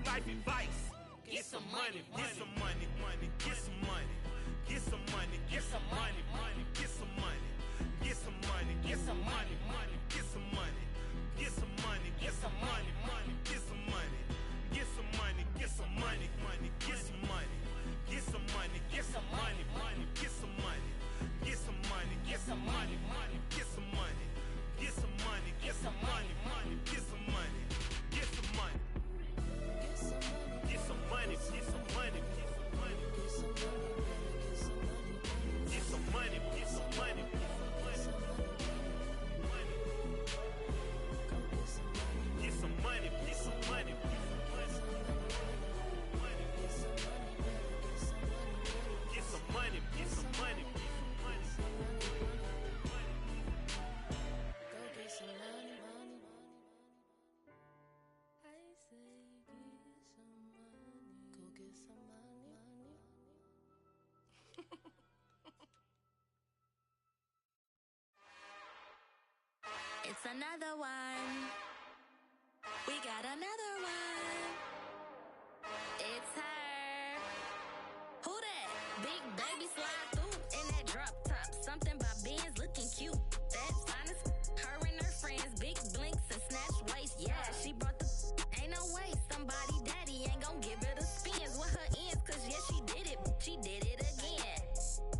life advice. Get some money, get some money, money, get some money, get some money, get some money, money, get some money, get some money, get some money, money, get some money, get some money, get some money, money, get some money, get some money, get some money, money, get some money, get some money, get some money, money, get some money, get some money, get some money, money, get some money, get some money, get some money, money, get some money, get some money. Get some money, get some money, get some money, get some money, get some money, get some money, get some money, get some money, get some money, go get some money, money, money. I say get some money, go get some money, money. It's another one. We got another one. It's her. Who that? Big baby slide through in that drop top. Something by Benz looking cute. That's honest. Her and her friends, big blinks and snatch waist. Yeah, she brought the. Ain't no way somebody daddy ain't gon' give her the spins with her ends. Cause yeah, she did it. She did it again.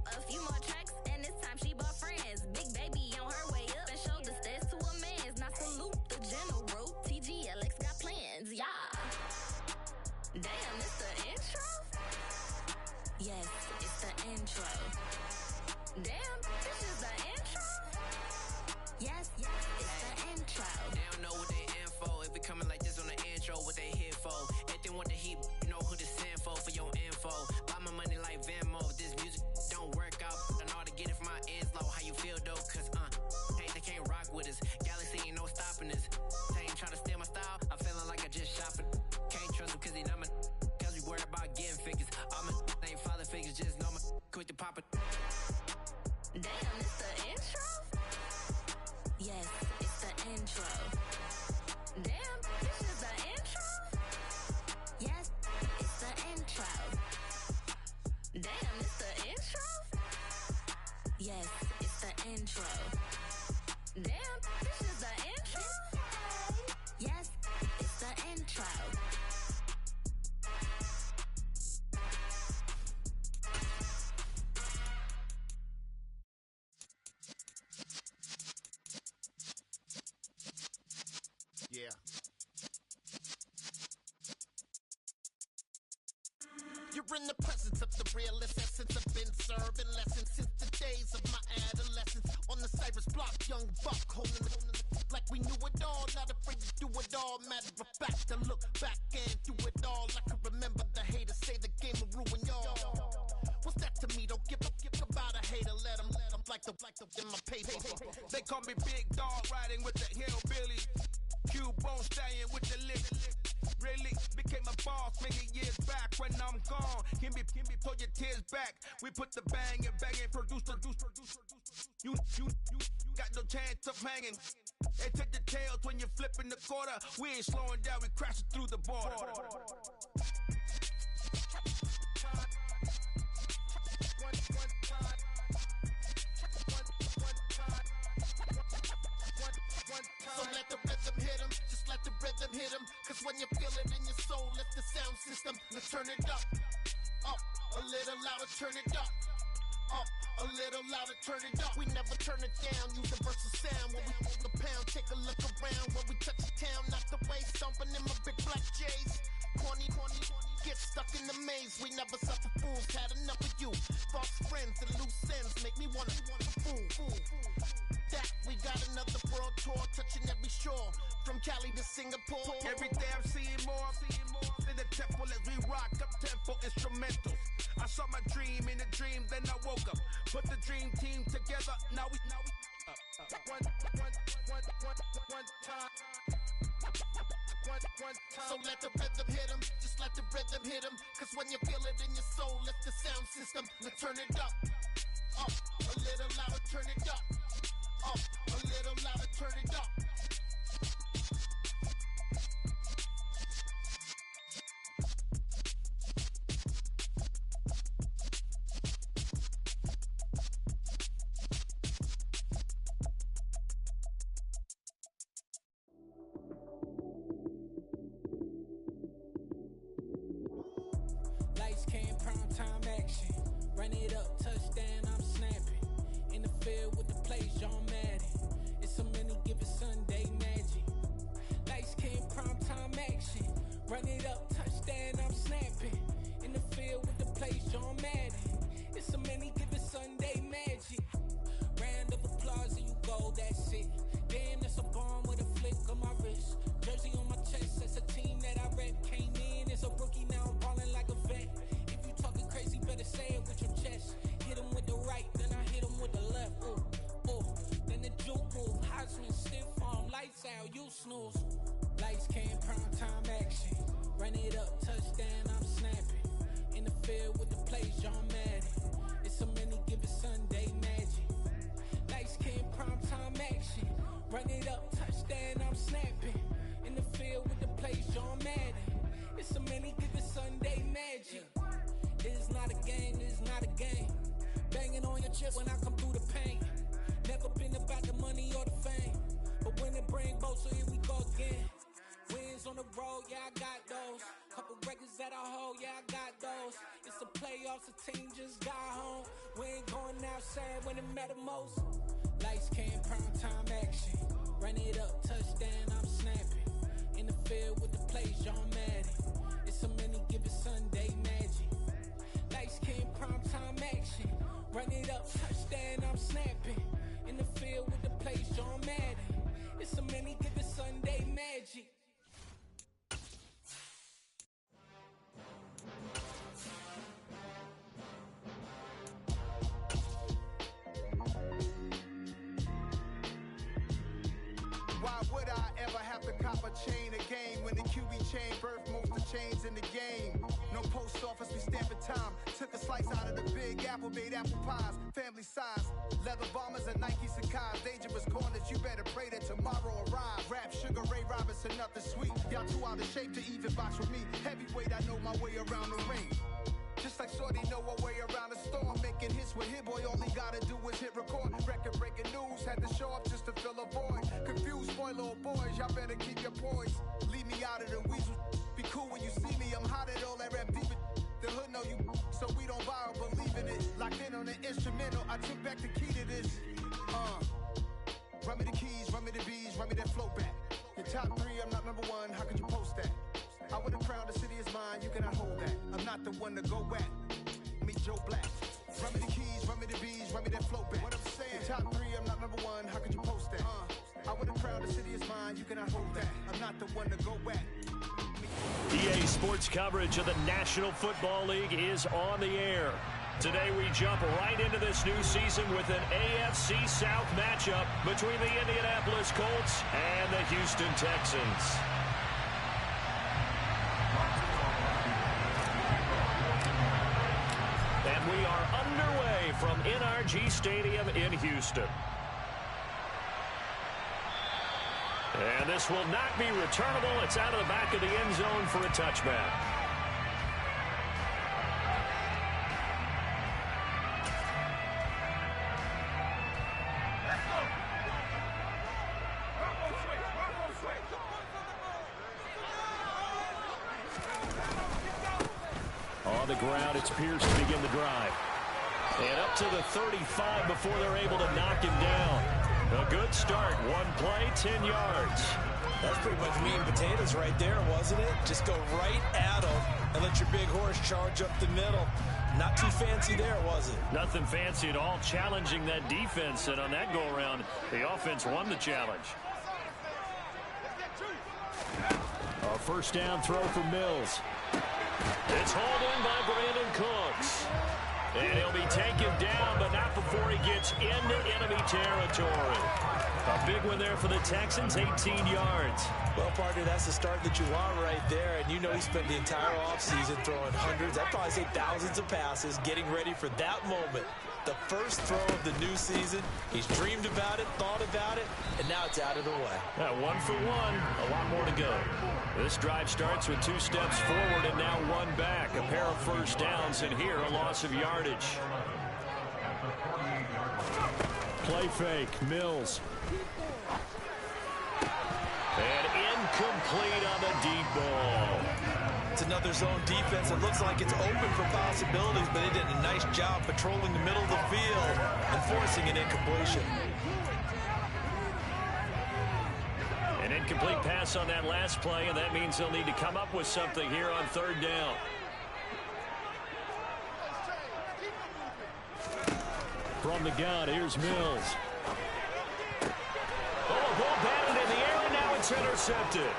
A few more tracks and this time she bought friends. Big baby on her way up and showed the stairs to a man's. Now salute the general. TGLX got plans, yeah. Damn, it's the intro? Yes, it's the intro. Damn, this is the intro? Yes, it's the intro. They don't know what they in for. If we coming like this on the intro, what they here for? If they want the heat, you know who to send for your info. Buy my money like Venmo. If this music don't work out, I know how to get it from my ends low. How you feel though? Cause hey, they can't rock with us. Galaxy ain't no stopping this. They ain't trying to steal my style. I'm feeling like I just shopping. Can't trust them cause they not my. Cause we worried about getting figures. All my ain't father figures. Just know my quick to pop it. Damn, it's the intro? Yes, it's the intro. Damn, this is the intro? Yes, it's the intro. Damn, it's the intro? Yes, it's the intro. Damn, this is the intro? Yes, it's the intro. Yeah. You're in the presence of the realest essence. I've been serving lessons since the days of my adolescence. On the Cypress block, young buck holding the like we knew it all. Not afraid to do it all. Matter of fact, I look back and do it all. I can remember the haters say the game will ruin y'all. What's that to me? Don't give about a hater. Let them like the in my paper. They call me Big Dog, riding with the hillbilly. Cubone stallion with the lick. Really became a boss many years back. When I'm gone, can be pull your tears back. We put the bang and produce. You got no chance of hanging. They take the tails when you're flipping the quarter. We ain't slowing down, we crashing through the border. So let the rhythm hit him, just let the rhythm hit him. Cause when you feel it in your soul, lift the sound system. Let's turn it up, a little louder, turn it up. A little louder, turn it up. We never turn it down, universal sound. When we hold the pound, take a look around. When we touch the town, not the way, stomping in my big black J's. Corny, get stuck in the maze. We never suffer fools, had enough of you. False friends and loose ends make me wanna fool. That we got another world tour, touching every shore, from Cali to Singapore. Every day I'm seeing more in the temple as we rock up tempo instrumentals. I saw my dream in a dream, then I woke up. Put the dream team together, now we one time. So let the rhythm hit him, just let the rhythm hit him. Cause when you feel it in your soul, lift the sound system. Let's turn it up, a little louder, turn it up, a little louder, turn it up. Run it up, touchdown, I'm snapping. In the field with the plays, John Madden. It's a many given Sunday magic. Lights came prime time action. Run it up, touchdown, I'm snapping. In the field with the plays, John Madden. It's a many given Sunday magic. Round of applause and you go, that's it. Damn, that's a bomb with a flick on my wrist. Jersey on my chest, that's a team that I rep. Came in as a rookie, now I'm ballin' like a vet. If you talking crazy, better say it with your chest. Hit him with the right, then I hit him with the left. Then the juke move, Heisman, stiff arm, lights out, you snooze. Lights came, prime time action. Run it up, touchdown, I'm snapping. In the field with the plays, John Madden. It's a many given Sunday magic. Lights came, prime time action. Run it up, touchdown, I'm snapping. In the field with the plays, John Madden. It's a many given Sunday magic. It is not a game, it is not a game. Banging on your chest when I come through the pain. Never been about the money or the fame. But when it bring both, so here we go again. Wins on the road, yeah, I got those. Couple records that I hold, yeah, I got those. It's the playoffs, the team just got home. We ain't going outside when it matter most. Lights came, prime time action. Run it up, touchdown, I'm snapping. In the field with the plays, John Madden. It's a many given Sunday magic. Lights came, prime time action. Run it up, touchdown, I'm snapping. In the field with the plays, John Madden. It's a many given Sunday magic. Why would I ever have to cop a chain again when the QB chain birthed most of the chains in the game? No post office, we stamping time. Took a slice out of the big apple, made apple pies, family size. Leather bombers and Nike Sacai's. Dangerous corners, you better pray that tomorrow arrives. Rap Sugar Ray Robinson, nothing sweet. Y'all too out of shape to even box with me. Heavyweight, I know my way around the ring. Just like Shorty know her way around the storm. Making hits with Hit Boy, all he gotta do is hit record. Record breaking news, had to show up just to fill a void. Confused boy, little boys, y'all better keep your poise. Leave me out of the weasel. Be cool when you see me, I'm hot at all that rap deep. The hood know you, so we don't borrow, believe in it. Locked in on the instrumental, I took back the key to this. Run me the keys, run me the bees, run me that flow back. Your top three, I'm not number one, how could you post that? I would have crowned the city is mine, you cannot hold that. I'm not the one to go at. Meet Joe Black. Run me the keys, run me the bees, run me that flow back. What I'm saying, your top three, I'm not number one, how could you post that? I would have crowned the city is mine, you cannot hold that. I'm not the one to go at. EA Sports coverage of the National Football League is on the air. Today we jump right into this new season with an AFC South matchup between the Indianapolis Colts and the Houston Texans. And we are underway from NRG Stadium in Houston. And this will not be returnable. It's out of the back of the end zone for a touchback. On the ground, it's Pierce to begin the drive. And up to the 35 before they're able to knock him down. A good start. One play, 10 yards. That's pretty much meat and potatoes right there, wasn't it? Just go right at him and let your big horse charge up the middle. Not too fancy there, was it? Nothing fancy at all, challenging that defense. And on that go-around, the offense won the challenge. A first down throw for Mills. It's hauled in by Brandon Cooks. And he'll be taken down, but not before he gets into enemy territory. A big one there for the Texans, 18 yards. Well, partner, that's the start that you want right there. And you know he spent the entire offseason throwing hundreds, I'd probably say thousands of passes, getting ready for that moment. The first throw of the new season. He's dreamed about it, thought about it, and now it's out of the way. 1 for 1, a lot more to go. This drive starts with 2 steps forward and now 1 back. A pair of first downs, and here a loss of yardage. Play fake, Mills. And incomplete on the deep ball. To another zone defense. It looks like it's open for possibilities, but they did a nice job patrolling the middle of the field and forcing an incompletion. An incomplete pass on that last play, and that means they'll need to come up with something here on third down. From the gun, here's Mills. Oh, ball batted in the air, and now it's intercepted.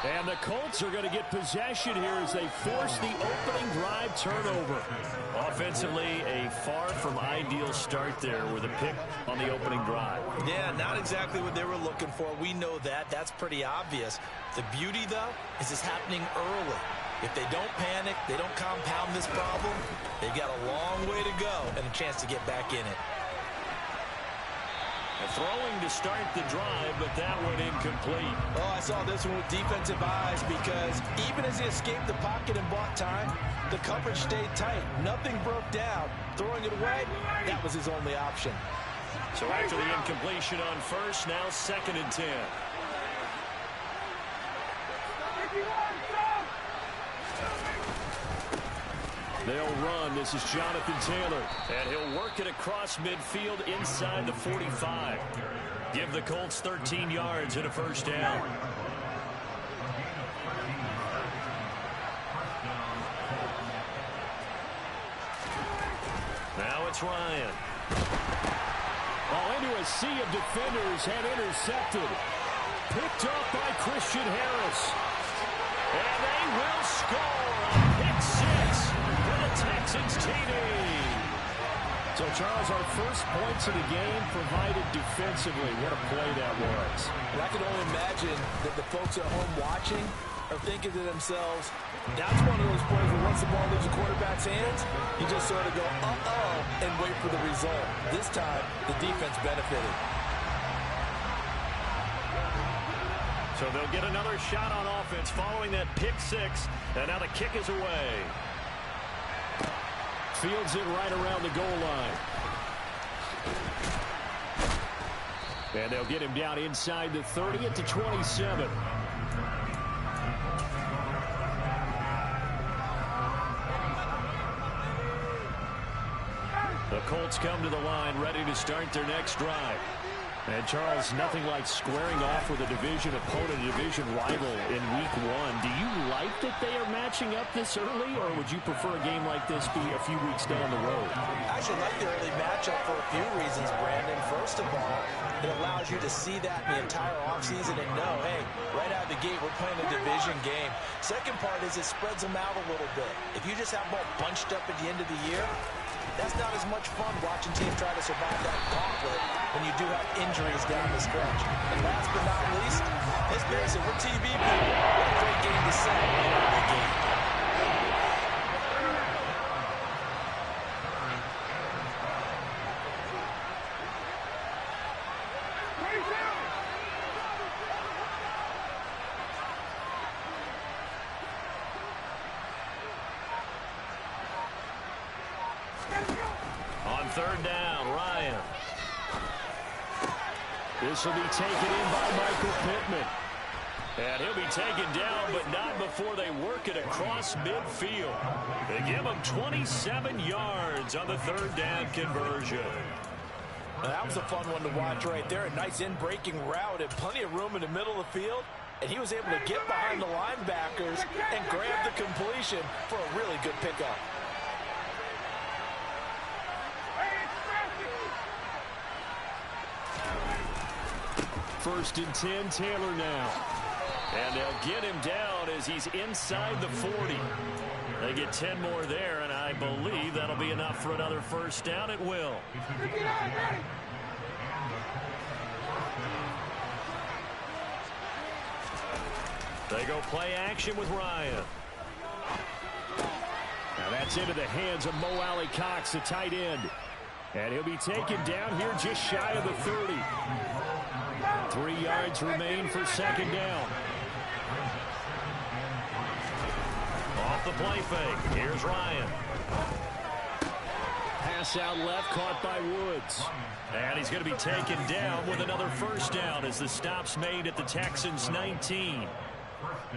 And the Colts are going to get possession here as they force the opening drive turnover. Offensively, a far from ideal start there with a pick on the opening drive. Yeah, not exactly what they were looking for. We know that. That's pretty obvious. The beauty, though, is it's happening early. If they don't panic, they don't compound this problem, they've got a long way to go and a chance to get back in it. Throwing to start the drive, but that one incomplete. Oh, I saw this one with defensive eyes because even as he escaped the pocket and bought time, the coverage stayed tight. Nothing broke down. Throwing it away, that was his only option. So after the incompletion on first, now 2nd and 10. They'll run. This is Jonathan Taylor. And he'll work it across midfield inside the 45. Give the Colts 13 yards and a first down. Now it's Ryan. Ball into a sea of defenders and intercepted. Picked up by Christian Harris. And they will score on pick 6 for the Texans TD. So, Charles, our first points of the game provided defensively. What a play that was. And I can only imagine that the folks at home watching are thinking to themselves, that's one of those plays where once the ball leaves the quarterback's hands, you just sort of go, uh-oh, and wait for the result. This time, the defense benefited. So they'll get another shot on offense following that pick 6, and now the kick is away. Fields it right around the goal line. And they'll get him down inside the 30 at the 27. The Colts come to the line ready to start their next drive. And, Charles, nothing like squaring off with a division opponent, a division rival in week 1. Do you like that they are matching up this early, or would you prefer a game like this be a few weeks down the road? I actually like the early matchup for a few reasons, Brandon. First of all, it allows you to see that in the entire offseason and know, hey, right out of the gate, we're playing a division game. Second part is it spreads them out a little bit. If you just have them all bunched up at the end of the year, that's not as much fun watching teams try to survive that gauntlet when you do have injuries down the stretch. And last but not least, let's face it, we're TV people. What a great game to set right out of the gate. On third down, Ryan. This will be taken in by Michael Pittman. And he'll be taken down, but not before they work it across midfield. They give him 27 yards on the third down conversion. Now, that was a fun one to watch right there. A nice in-breaking route and plenty of room in the middle of the field. And he was able to get behind the linebackers and grab the completion for a really good pickup. First and 10, Taylor now. And they'll get him down as he's inside the 40. They get 10 more there, and I believe that'll be enough for another first down. It will. They go play action with Ryan. Now that's into the hands of Mo Alley-Cox, the tight end. And he'll be taken down here just shy of the 30. 3 yards remain for second down. Off the play fake. Here's Ryan. Pass out left, caught by Woods. And he's going to be taken down with another first down as the stop's made at the Texans' 19.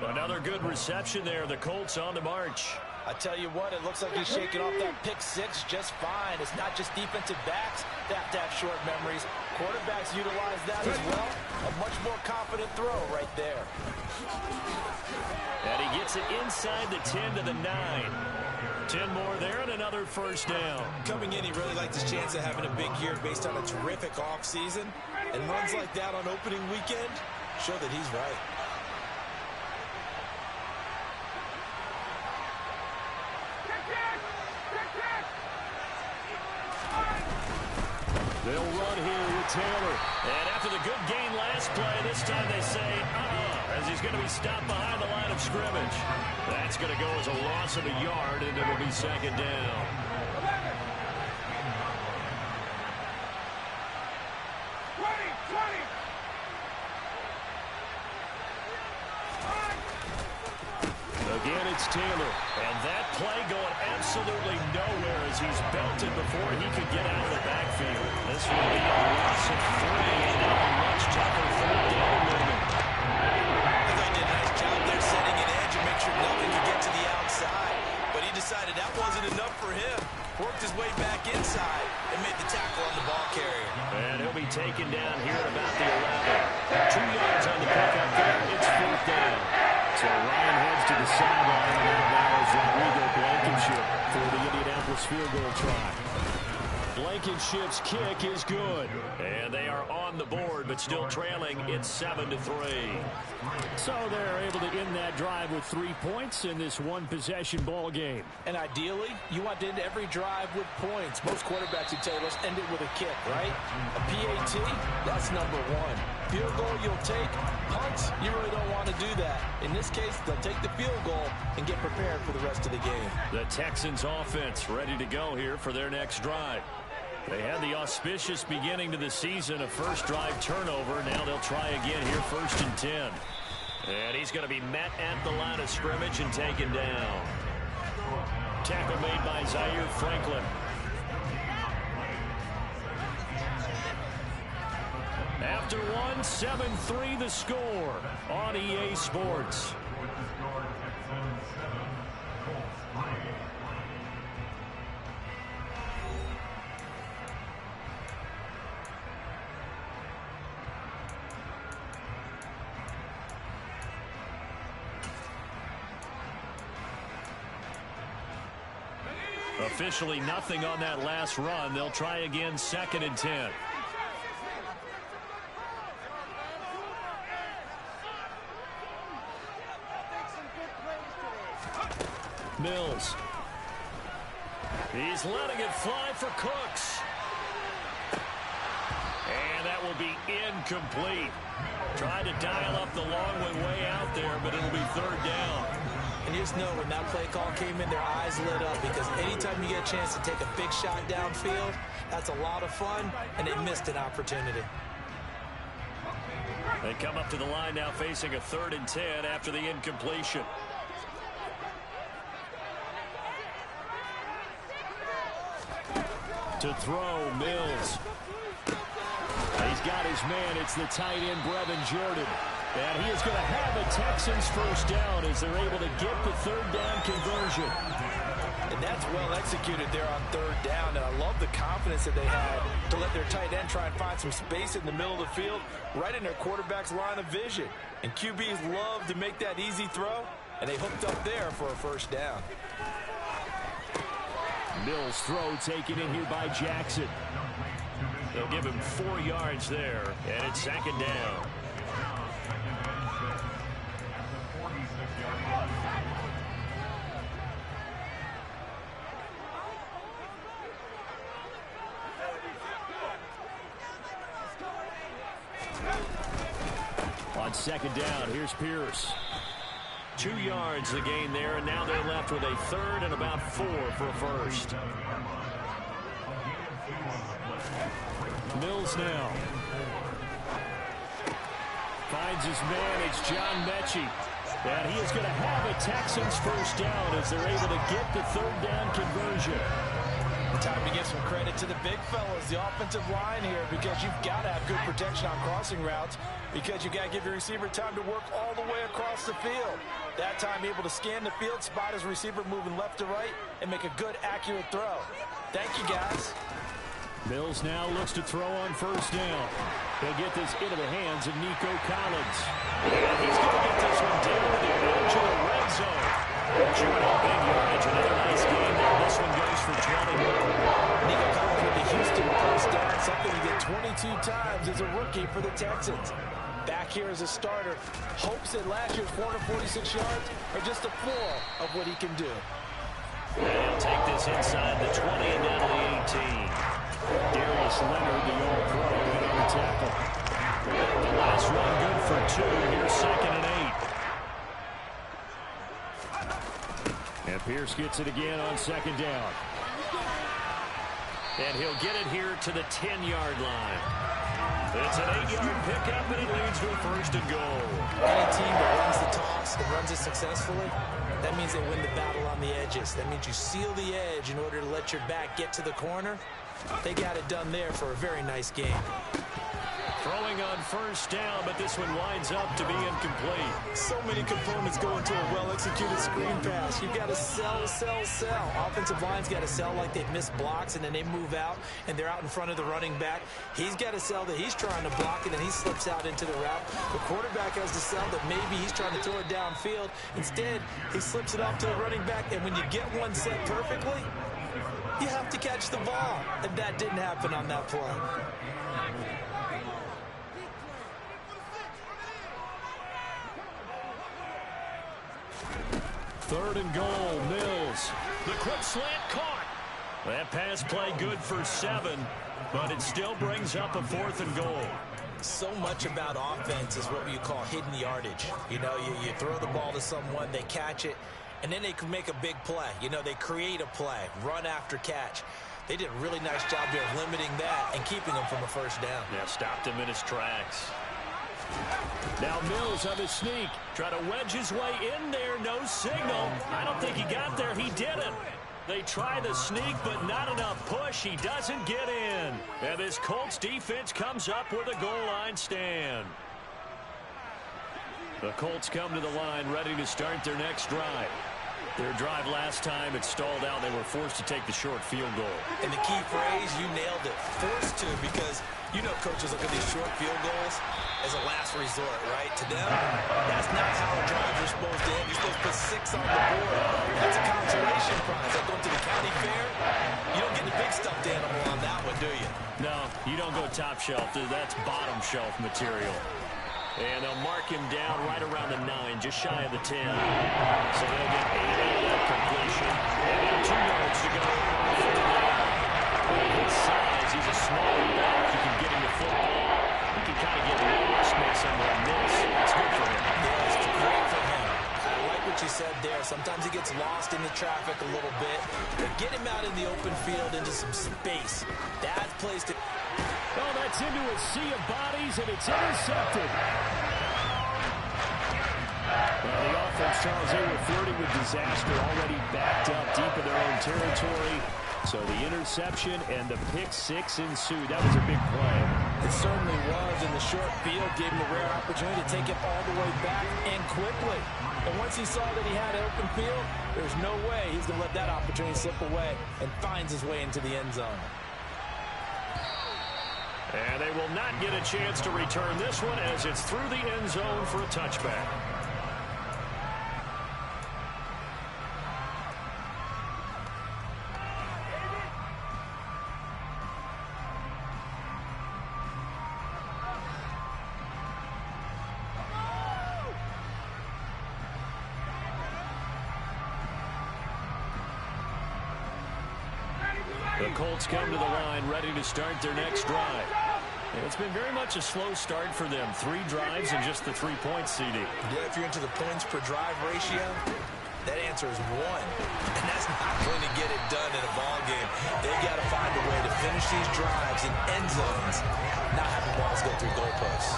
Another good reception there. The Colts on the march. I tell you what, it looks like he's shaking off that pick six just fine. It's not just defensive backs that have to have short memories. Quarterbacks utilize that as well. A much more confident throw right there. And he gets it inside the 10 to the 9. 10 more there and another first down. Coming in, he really liked his chance of having a big year based on a terrific offseason. And runs like that on opening weekend show that he's right. They'll run here with Taylor. And after the good gain last play, this time they say, as he's going to be stopped behind the line of scrimmage. That's going to go as a loss of a yard, and it'll be second down. Again, it's Taylor. And that play going absolutely nowhere as he's belted before he could get out of the backfield. This will be a loss of 3, and now a much tougher third down movement. I thought he did a nice job there setting an edge and make sure nothing could get to the outside. But he decided that wasn't enough for him. Worked his way back inside and made the tackle on the ball carrier. And he'll be taken down here at about the 11. 2 yards on the pickup there. It's fourth down. So Ryan heads to the sideline, and now is Rodrigo Blankenship for the Indianapolis field goal try. Blankenship's kick is good. And they are on the board, but still trailing. It's 7-3. So they're able to end that drive with 3 points in this one-possession ball game. And ideally, you want to end every drive with points. Most quarterbacks would tell us end it with a kick, right? A PAT, that's number 1. Field goal you'll take. Punts, you really don't want to do that. In this case, they'll take the field goal and get prepared for the rest of the game. The Texans offense ready to go here for their next drive. They had the auspicious beginning to the season, a first drive turnover. Now they'll try again here, 1st and 10. And he's going to be met at the line of scrimmage and taken down. Tackle made by Zaire Franklin. After 7-3 the score on EA Sports. Officially nothing on that last run. They'll try again, 2nd and 10. Mills. He's letting it fly for Cooks. And that will be incomplete. Tried to dial up the long way out there, but it'll be 3rd down. And you just know when that play call came in, their eyes lit up because anytime you get a chance to take a big shot downfield, that's a lot of fun, and they missed an opportunity. They come up to the line now facing a 3rd and 10 after the incompletion. To throw, Mills. He's got his man. It's the tight end, Brevin Jordan. And he is going to have a Texans first down as they're able to get the 3rd down conversion. And that's well executed there on 3rd down. And I love the confidence that they had to let their tight end try and find some space in the middle of the field, right in their quarterback's line of vision. And QBs love to make that easy throw, and they hooked up there for a first down. Mills' throw taken in here by Jackson. They'll give him 4 yards there, and it's 2nd down. On 2nd down, here's Pierce. 2 yards the gain there, and now they're left with a 3rd and about 4 for a first. Mills now. Finds his man. It's John Mechie. And he is going to have a Texans first down as they're able to get the 3rd down conversion. Time to give some credit to the big fellas, the offensive line here, because you've got to have good protection on crossing routes, because you've got to give your receiver time to work all the way across the field. That time able to scan the field, spot his receiver moving left to right, and make a good, accurate throw. Thank you, guys. Mills now looks to throw on first down. He'll get this into the hands of Nico Collins. And he's going to get this one down to the edge of the red zone. Showing up big yardage. Another nice game there. This one goes for 20. Nico Collins with the Houston first down, something he did 22 times as a rookie for the Texans. Back here as a starter, hopes that last year's 446 yards are just a floor of what he can do. And he'll take this inside the 20 and down to the 18. Darius Leonard, the All-Pro, in on the tackle. The last run good for 2. Here's 2nd and 8. And Pierce gets it again on 2nd down. And he'll get it here to the 10-yard line. It's an 8-yard pickup, and it leads to a 1st and goal. Any team that runs the toss and runs it successfully, that means they win the battle on the edges. That means you seal the edge in order to let your back get to the corner. They got it done there for a very nice game. Throwing on first down, but this one winds up to be incomplete. So many components go into a well-executed screen pass. You've got to sell, sell, sell. Offensive line's got to sell like they've missed blocks, and then they move out, and they're out in front of the running back. He's got to sell that he's trying to block it, and he slips out into the route. The quarterback has to sell that maybe he's trying to throw it downfield. Instead, he slips it off to the running back, and when you get one set perfectly, you have to catch the ball. And that didn't happen on that play. Third and goal, Mills. The quick slant caught. That pass play good for 7, but it still brings up a 4th and goal. So much about offense is what you call hidden yardage. You know, you throw the ball to someone, they catch it, and then they can make a big play. You know, they create a play, run after catch. They did a really nice job there of limiting that and keeping him from a 1st down. Yeah, stopped him in his tracks. Now Mills on his sneak. Try to wedge his way in there. No signal. I don't think he got there. He didn't. They try the sneak, but not enough push. He doesn't get in. And this Colts defense comes up with a goal line stand. The Colts come to the line ready to start their next drive. Their drive last time, it stalled out. They were forced to take the short field goal. And the key phrase, you nailed it. Forced to, because you know coaches look at these short field goals as a last resort, right? To them, that's not how drives are supposed to end. You're supposed to put 6 on the board. That's a consolation prize. Like going to the county fair, you don't get the big stuffed animal on that one, do you? No, you don't go top shelf. That's bottom shelf material. And they'll mark him down right around the 9, just shy of the 10. So they'll get 8 out of that completion. And 2 yards to go. His size, he's a smaller back. You can get him the football. He can kind of get lost, make someone miss. It's good for him. Yeah, it's great for him. I like what you said there. Sometimes he gets lost in the traffic a little bit. But get him out in the open field into some space. That place to... Oh, that's into a sea of bodies, and it's intercepted. Well, the offense, Charles, they were flirting with disaster, already backed up deep in their own territory. So the interception and the pick 6 ensued. That was a big play. It certainly was, and the short field gave him a rare opportunity to take it all the way back and quickly. And once he saw that he had an open field, there's no way he's going to let that opportunity slip away, and finds his way into the end zone. And they will not get a chance to return this one as it's through the end zone for a touchback. The Colts come to the line ready to start their next drive. And it's been very much a slow start for them. 3 drives and just the 3 points, CD. Yeah, if you're into the points per drive ratio, that answer is 1. And that's not going to get it done in a ball game. They've got to find a way to finish these drives in end zones, not have the balls go through goalposts.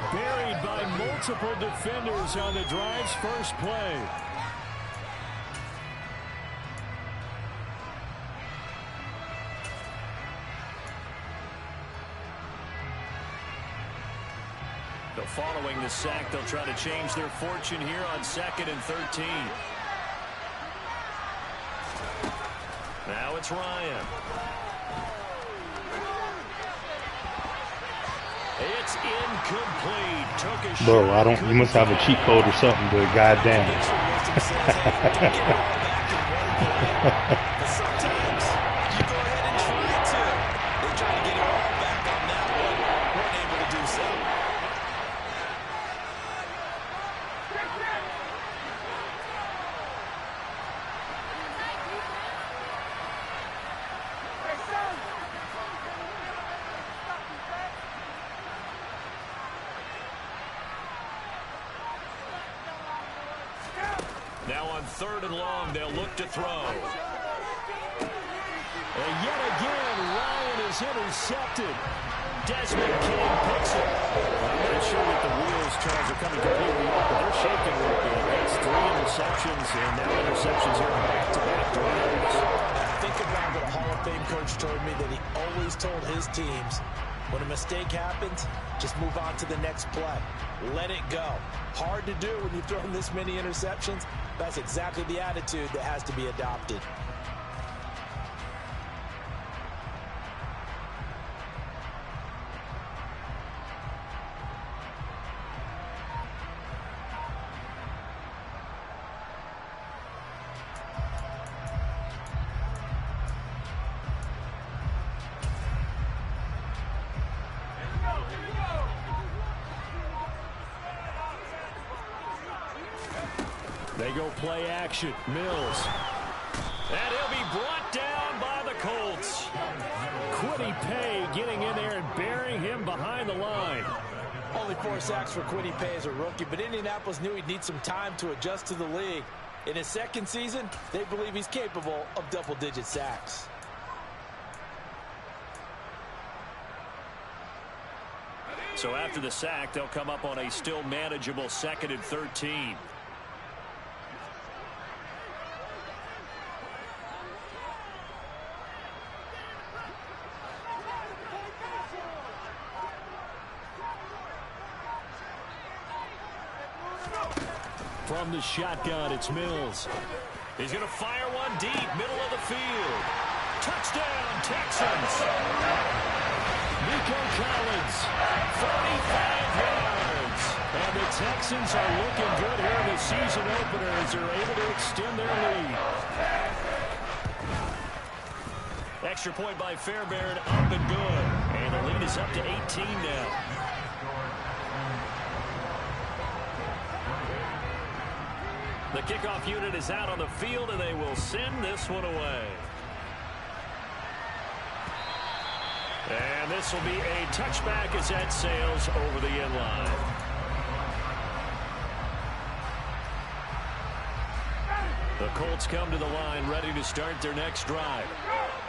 Buried by multiple defenders on the drive's first play. following the sack. They'll try to change their fortune here on 2nd and 13. Now it's Ryan. It's incomplete. Took a Bro, shot. I don't. You must have a cheat code or something, but goddamn. But sometimes you go ahead and try to. They try to get it all back on that one. Weren't able to do so. Now on 3rd and long, they'll look to throw. And yet again, Ryan is intercepted. Desmond King picks it. I'm not sure that the wheels, Charles, are coming completely off, but they're shaking a little bit. That's 3 interceptions, and now interceptions here on back-to-back drives. Think about what a Hall of Fame coach told me, that he always told his teams, when a mistake happens, just move on to the next play. Let it go. Hard to do when you've thrown this many interceptions. That's exactly the attitude that has to be adopted. They go play action. Mills. And he'll be brought down by the Colts. Kwity Paye getting in there and burying him behind the line. Only 4 sacks for Kwity Paye as a rookie, but Indianapolis knew he'd need some time to adjust to the league. In his 2nd season, they believe he's capable of double-digit sacks. So after the sack, they'll come up on a still manageable 2nd and 13. From the shotgun, it's Mills. He's going to fire one deep, middle of the field. Touchdown, Texans. Nico Collins, 45 yards. And the Texans are looking good here in the season opener as they're able to extend their lead. Extra point by Fairbairn, up and good. And the lead is up to 18 now. The kickoff unit is out on the field, and they will send this one away. And this will be a touchback as that sails over the end line. The Colts come to the line ready to start their next drive.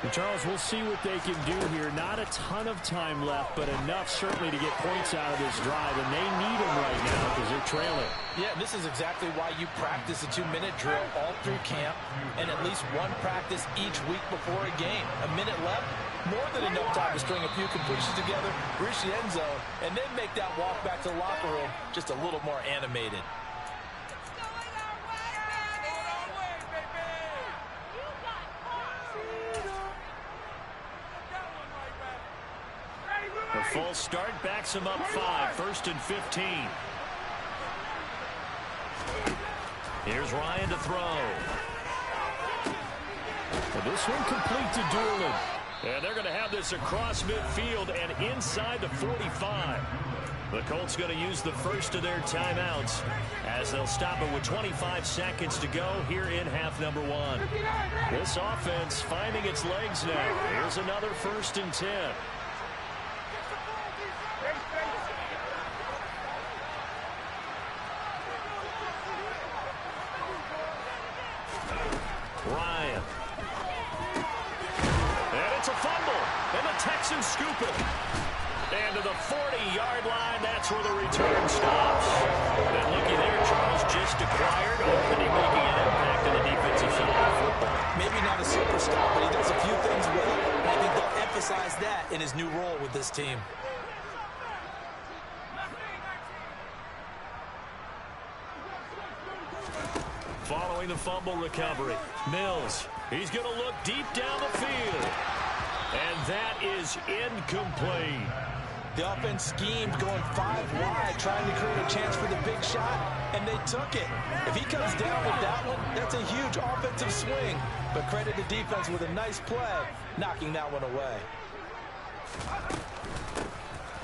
And Charles, we'll see what they can do here. Not a ton of time left, but enough certainly to get points out of this drive, and they need them right now because they're trailing. Yeah, this is exactly why you practice a 2-minute drill all through camp and at least one practice each week before a game. A minute left, more than enough time to string a few completions together, reach the end zone, and then make that walk back to the locker room just a little more animated. The full start backs him up 5, 1st and 15. Here's Ryan to throw. And this one complete to Doolin. And they're going to have this across midfield and inside the 45. The Colts going to use the first of their timeouts as they'll stop it with 25 seconds to go here in half number 1. This offense finding its legs now. Here's another 1st and 10. Ryan. And it's a fumble. And the Texans scoop it. And to the 40-yard line, that's where the return stops. And looky there, Charles just acquired, already making an impact on the defensive side of football. Maybe not a superstar, but he does a few things well. And I think they'll emphasize that in his new role with this team. following the fumble recovery. Mills, he's going to look deep down the field. And that is incomplete. The offense schemed going 5 wide, trying to create a chance for the big shot, and they took it. If he comes down with that one, that's a huge offensive swing. But credit the defense with a nice play, knocking that one away.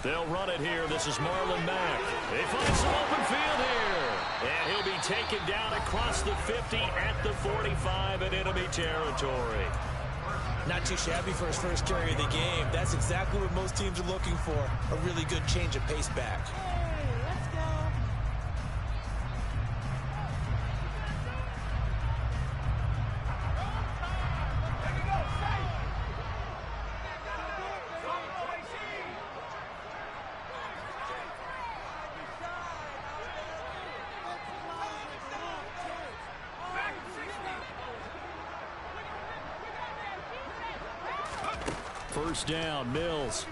They'll run it here. This is Marlon Mack. They find some open field here. And he'll be taken down across the 50 at the 45 in enemy territory. Not too shabby for his first carry of the game. That's exactly what most teams are looking for. A really good change of pace back. First down, Mills.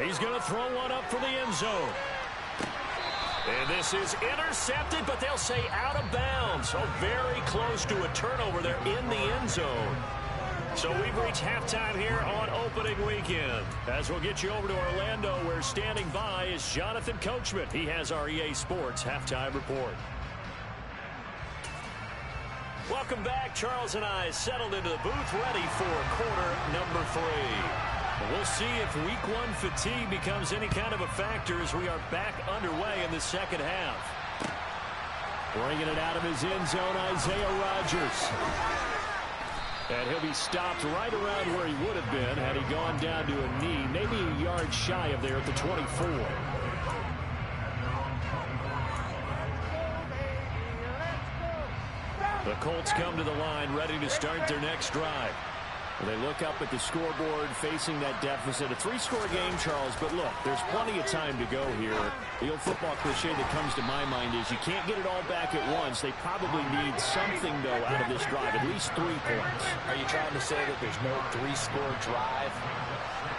He's going to throw one up for the end zone. And this is intercepted, but they'll say out of bounds. So very close to a turnover there in the end zone. So we've reached halftime here on opening weekend. As we'll get you over to Orlando, where standing by is Jonathan Coachman. He has our EA Sports halftime report. Welcome back. Charles and I settled into the booth, ready for quarter number 3. We'll see if week 1 fatigue becomes any kind of a factor as we are back underway in the second half. Bringing it out of his end zone, Isaiah Rodgers. And he'll be stopped right around where he would have been had he gone down to a knee, maybe a yard shy of there at the 24. The Colts come to the line, ready to start their next drive. They look up at the scoreboard, facing that deficit. A 3-score game, Charles, but look, there's plenty of time to go here. The old football cliche that comes to my mind is you can't get it all back at once. They probably need something, though, out of this drive, at least 3 points. Are you trying to say that there's no 3-score drive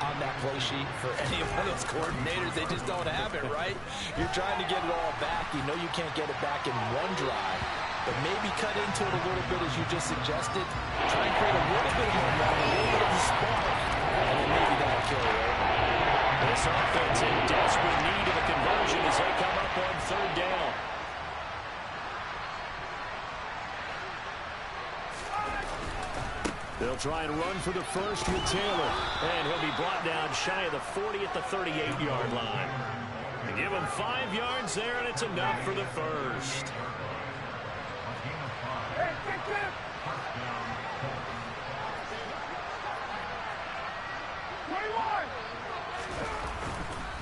on that play sheet for any of those coordinators? They just don't have it, right? You're trying to get it all back. You know you can't get it back in one drive. But maybe cut into it a little bit, as you just suggested. Try and create a little bit of momentum, a little bit of a spark, and then maybe that'll carry over. This offense in desperate need of a conversion as they come up on 3rd down. They'll try and run for the first with Taylor. And he'll be brought down shy of the 40 at the 38-yard line. They give him 5 yards there, and it's enough for the first.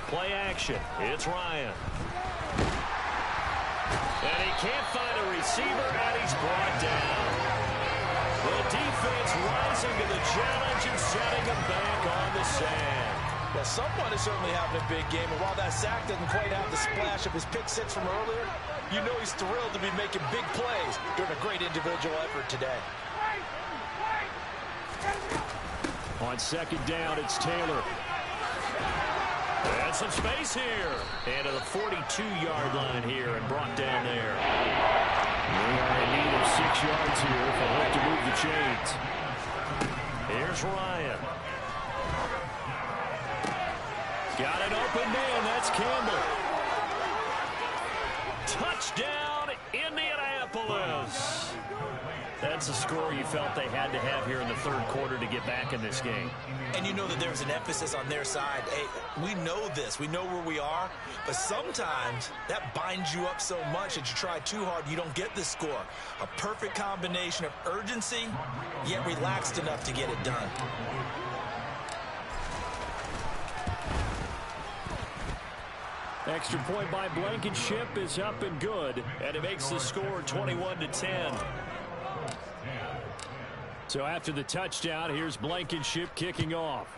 Play action. It's Ryan. And he can't find a receiver, and he's brought down. The defense rising to the challenge and setting him back on the sand. Well, someone is certainly having a big game, and while that sack doesn't quite have the splash of his pick 6 from earlier, you know he's thrilled to be making big plays during a great individual effort today. On 2nd down, it's Taylor. And some space here. And to the 42-yard line here and brought down there. They are in need of 6 yards here if they hope to move the chains. Here's Ryan. Got an open man. That's Campbell. Touchdown, Indianapolis. That's a score you felt they had to have here in the 3rd quarter to get back in this game. And you know that there's an emphasis on their side. Hey, we know this. We know where we are. But sometimes that binds you up so much that you try too hard, you don't get the score. A perfect combination of urgency, yet relaxed enough to get it done. Extra point by Blankenship is up and good. And it makes the score 21-10. So after the touchdown, here's Blankenship kicking off.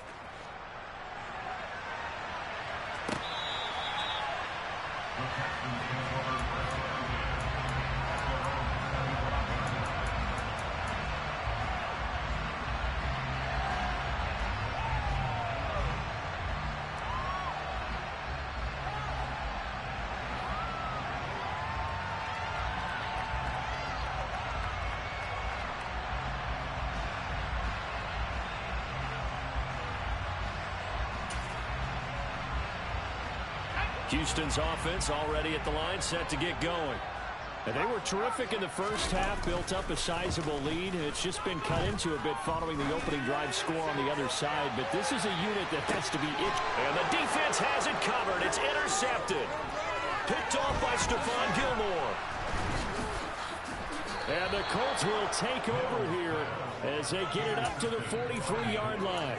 Houston's offense already at the line, set to get going. And they were terrific in the first half, built up a sizable lead. It's just been cut into a bit following the opening drive score on the other side. But this is a unit that has to be it. And the defense has it covered. It's intercepted. Picked off by Stephon Gilmore. And the Colts will take over here as they get it up to the 43-yard line.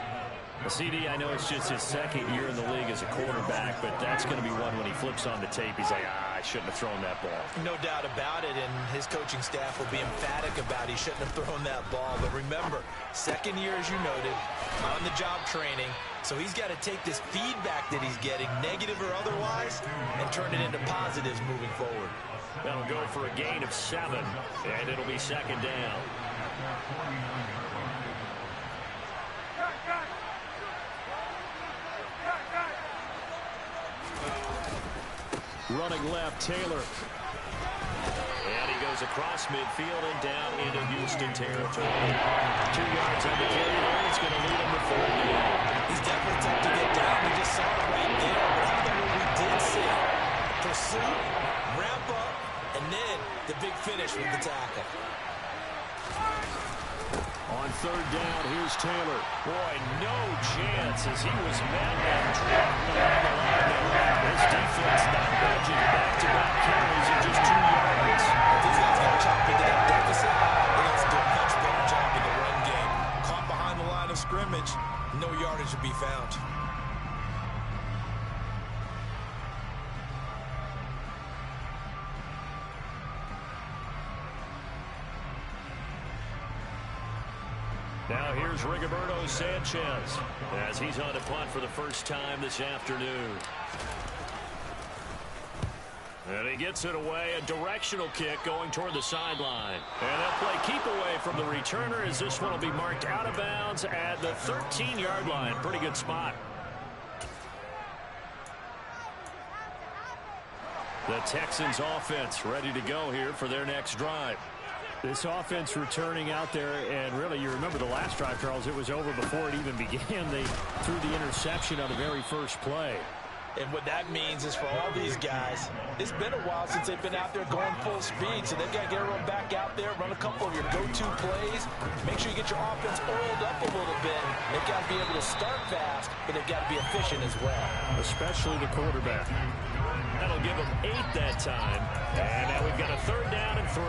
CD, I know it's just his second year in the league as a quarterback, but that's going to be one when he flips on the tape. He's like, I shouldn't have thrown that ball. No doubt about it, and his coaching staff will be emphatic about he shouldn't have thrown that ball. But remember, second year, as you noted, on-the-job training, so he's got to take this feedback that he's getting, negative or otherwise, and turn it into positives moving forward. That'll go for a gain of 7, and it'll be second down. Running left, Taylor. And he goes across midfield and down into Houston territory. 2 yards on the carry there. It's going to lead him to 4 down. He's definitely tough to get down. We just saw it right there. But how about what we did see? Pursuit, wrap up, and then the big finish with the tackle. On third down, here's Taylor. Boy, no chance as he was met and dropped behind the line there. This defense not budging. Back-to-back carries in just 2 yards. If these guys got to chop into that deficit, they got to do a much better job in the run game. Caught behind the line of scrimmage, no yardage to be found. Now here's Rigoberto Sanchez as he's on to punt for the first time this afternoon. And he gets it away, a directional kick going toward the sideline. And they'll play keep away from the returner as this one will be marked out of bounds at the 13-yard line. Pretty good spot. The Texans offense ready to go here for their next drive. This offense returning out there, and really, you remember the last drive, Charles, it was over before it even began. They threw the interception on the very first play. And what that means is for all these guys, it's been a while since they've been out there going full speed, so they've got to get everyone back out there, run a couple of your go-to plays, make sure you get your offense oiled up a little bit. They've got to be able to start fast, but they've got to be efficient as well. Especially the quarterback. That'll give them 8 that time. And now we've got a third down and 3.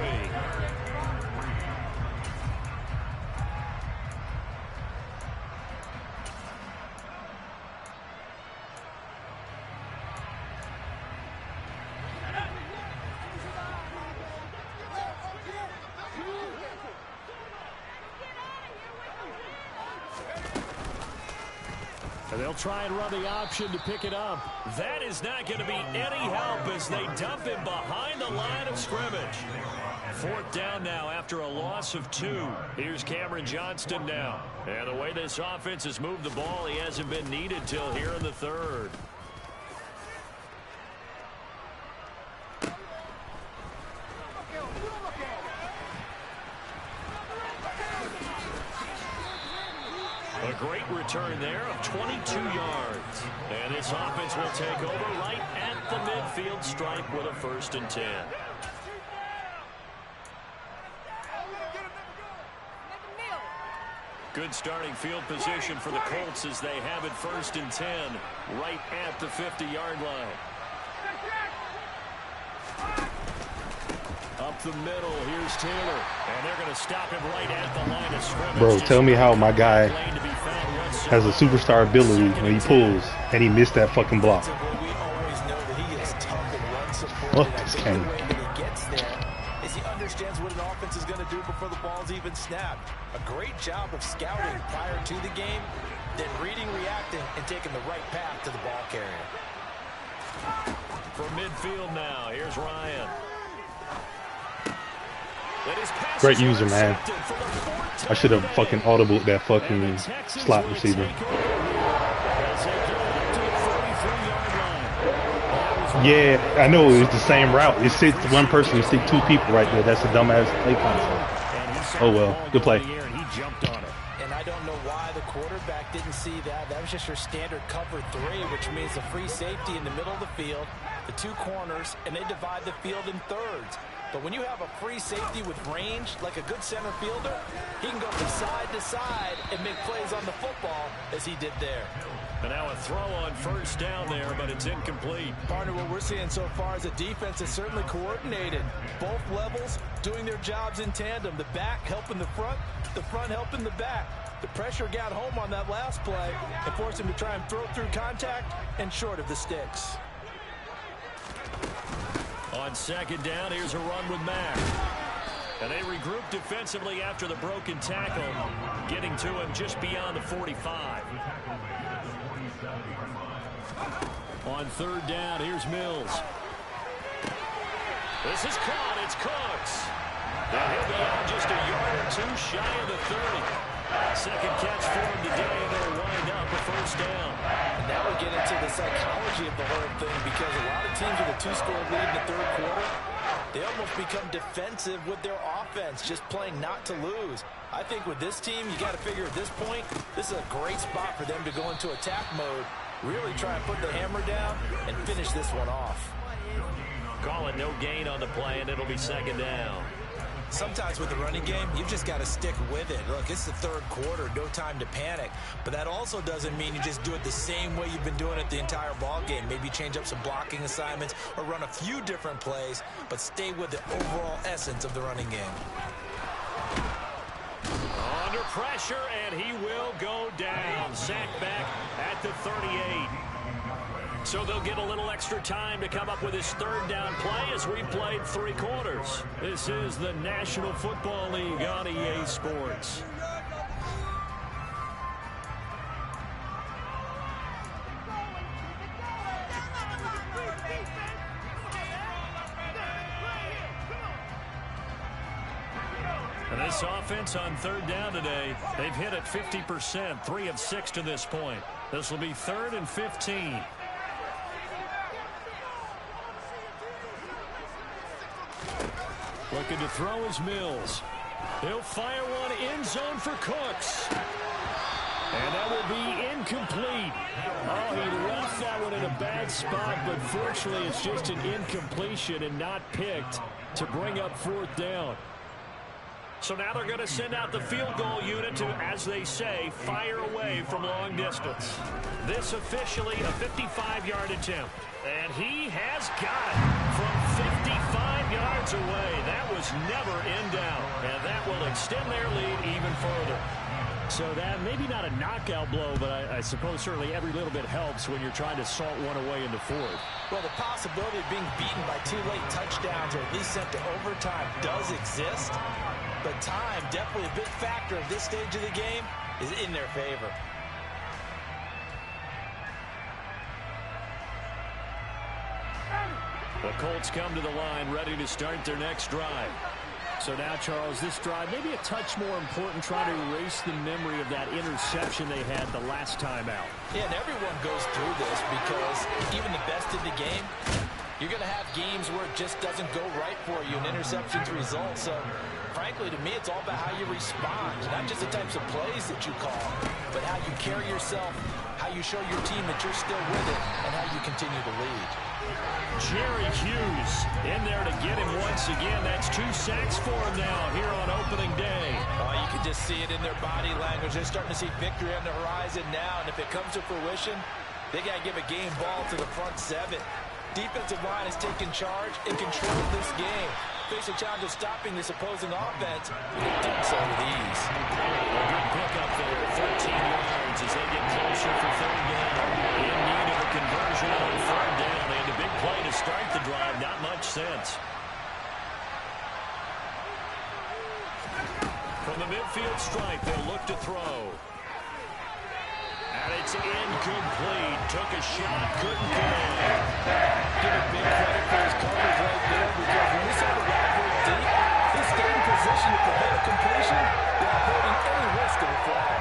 They'll try and run the option to pick it up. That is not going to be any help as they dump him behind the line of scrimmage. 4th down now after a loss of 2. Here's Cameron Johnston now. And the way this offense has moved the ball, he hasn't been needed till here in the 3rd. A great return there of 22 yards. And this offense will take over right at the midfield stripe with a 1st and 10. Good starting field position for the Colts as they have it 1st and 10 right at the 50-yard line. Up the middle, here's Taylor. And they're going to stop him right at the line of scrimmage. Bro, tell me how my guy has a superstar ability when he pulls and he missed that fucking block. Fuck this game. He understands what an offense is going to do before the ball's even snapped. A great job of scouting prior to the game, then reading, reacting, and taking the right path to the ball carrier. From midfield now, here's Ryan. Great user, man. I should have fucking audibled that fucking slot receiver. Yeah, I know it's the same route. It sits one person, you see 2 people right there. That's a dumbass play concept. Oh well, good play. And I don't know why the quarterback didn't see that. That is just your standard cover 3, which means the free safety in the middle of the field, the 2 corners, and they divide the field in thirds. But when you have a free safety with range, like a good center fielder, he can go from side to side and make plays on the football as he did there. And now a throw on first down there, but it's incomplete. Partner, what we're seeing so far is the defense is certainly coordinated. Both levels doing their jobs in tandem. The back helping the front helping the back. The pressure got home on that last play and forced him to try and throw through contact and short of the sticks. On second down, here's a run with Mack. And they regroup defensively after the broken tackle, getting to him just beyond the 45. On third down, here's Mills. This is caught. It's Cooks. And he'll be on just a yard or 2 shy of the 30. Second catch for him today, and they'll wind up a first down. And now we get into the psychology of the whole thing, because a lot of teams with a 2-score lead in the third quarter, they almost become defensive with their offense, just playing not to lose. I think with this team, you got to figure at this point, this is a great spot for them to go into attack mode, really try and put the hammer down and finish this one off. Call it no gain on the play, and it'll be second down. Sometimes with the running game, you've just got to stick with it. Look, it's the third quarter, no time to panic. But that also doesn't mean you just do it the same way you've been doing it the entire ball game. Maybe change up some blocking assignments or run a few different plays, but stay with the overall essence of the running game. Under pressure, and he will go down. Sacked back at the 38. So they'll get a little extra time to come up with his third down play as we played 3 quarters. This is the National Football League on EA Sports. And this offense on third down today, they've hit it 50%, 3 of 6 to this point. This will be 3rd and 15. Looking to throw is Mills. He'll fire one end zone for Cooks. And that will be incomplete. Oh, he left that one in a bad spot, but fortunately it's just an incompletion and not picked to bring up 4th down. So now they're going to send out the field goal unit to, as they say, fire away from long distance. This officially a 55-yard attempt. And he has got it from 55 yards away. That was never in doubt. And that will extend their lead even further. So that maybe not a knockout blow, but I suppose certainly every little bit helps when you're trying to salt one away into 4th. Well, the possibility of being beaten by 2 late touchdowns or at least sent to overtime does exist. But time, definitely a big factor at this stage of the game, is in their favor. The Colts come to the line ready to start their next drive. So now, Charles, this drive maybe a touch more important, trying to erase the memory of that interception they had the last time out. Yeah, and everyone goes through this because even the best in the game, you're going to have games where it just doesn't go right for you and interceptions result. So, frankly, to me, it's all about how you respond, not just the types of plays that you call, but how you carry yourself, how you show your team that you're still with it, and how you continue to lead. Jerry Hughes in there to get him once again. That's 2 sacks for him now here on opening day. You can just see it in their body language. They're starting to see victory on the horizon now, and if it comes to fruition, they got to give a game ball to the front 7. Defensive line has taken charge and controlled this game. Face a challenge of stopping this opposing offense, and they've done so with ease. A good pickup there, 13 yards as they get closer for 3rd down. In need of a conversion on 3rd down. They had a big play to start the drive, not much sense. From the midfield stripe, they'll look to throw. And it's incomplete. Took a shot, couldn't get in. Give a big credit for his coverage right there, because when we saw the route break deep, he stayed in position to prevent a completion without holding any risk of a flag.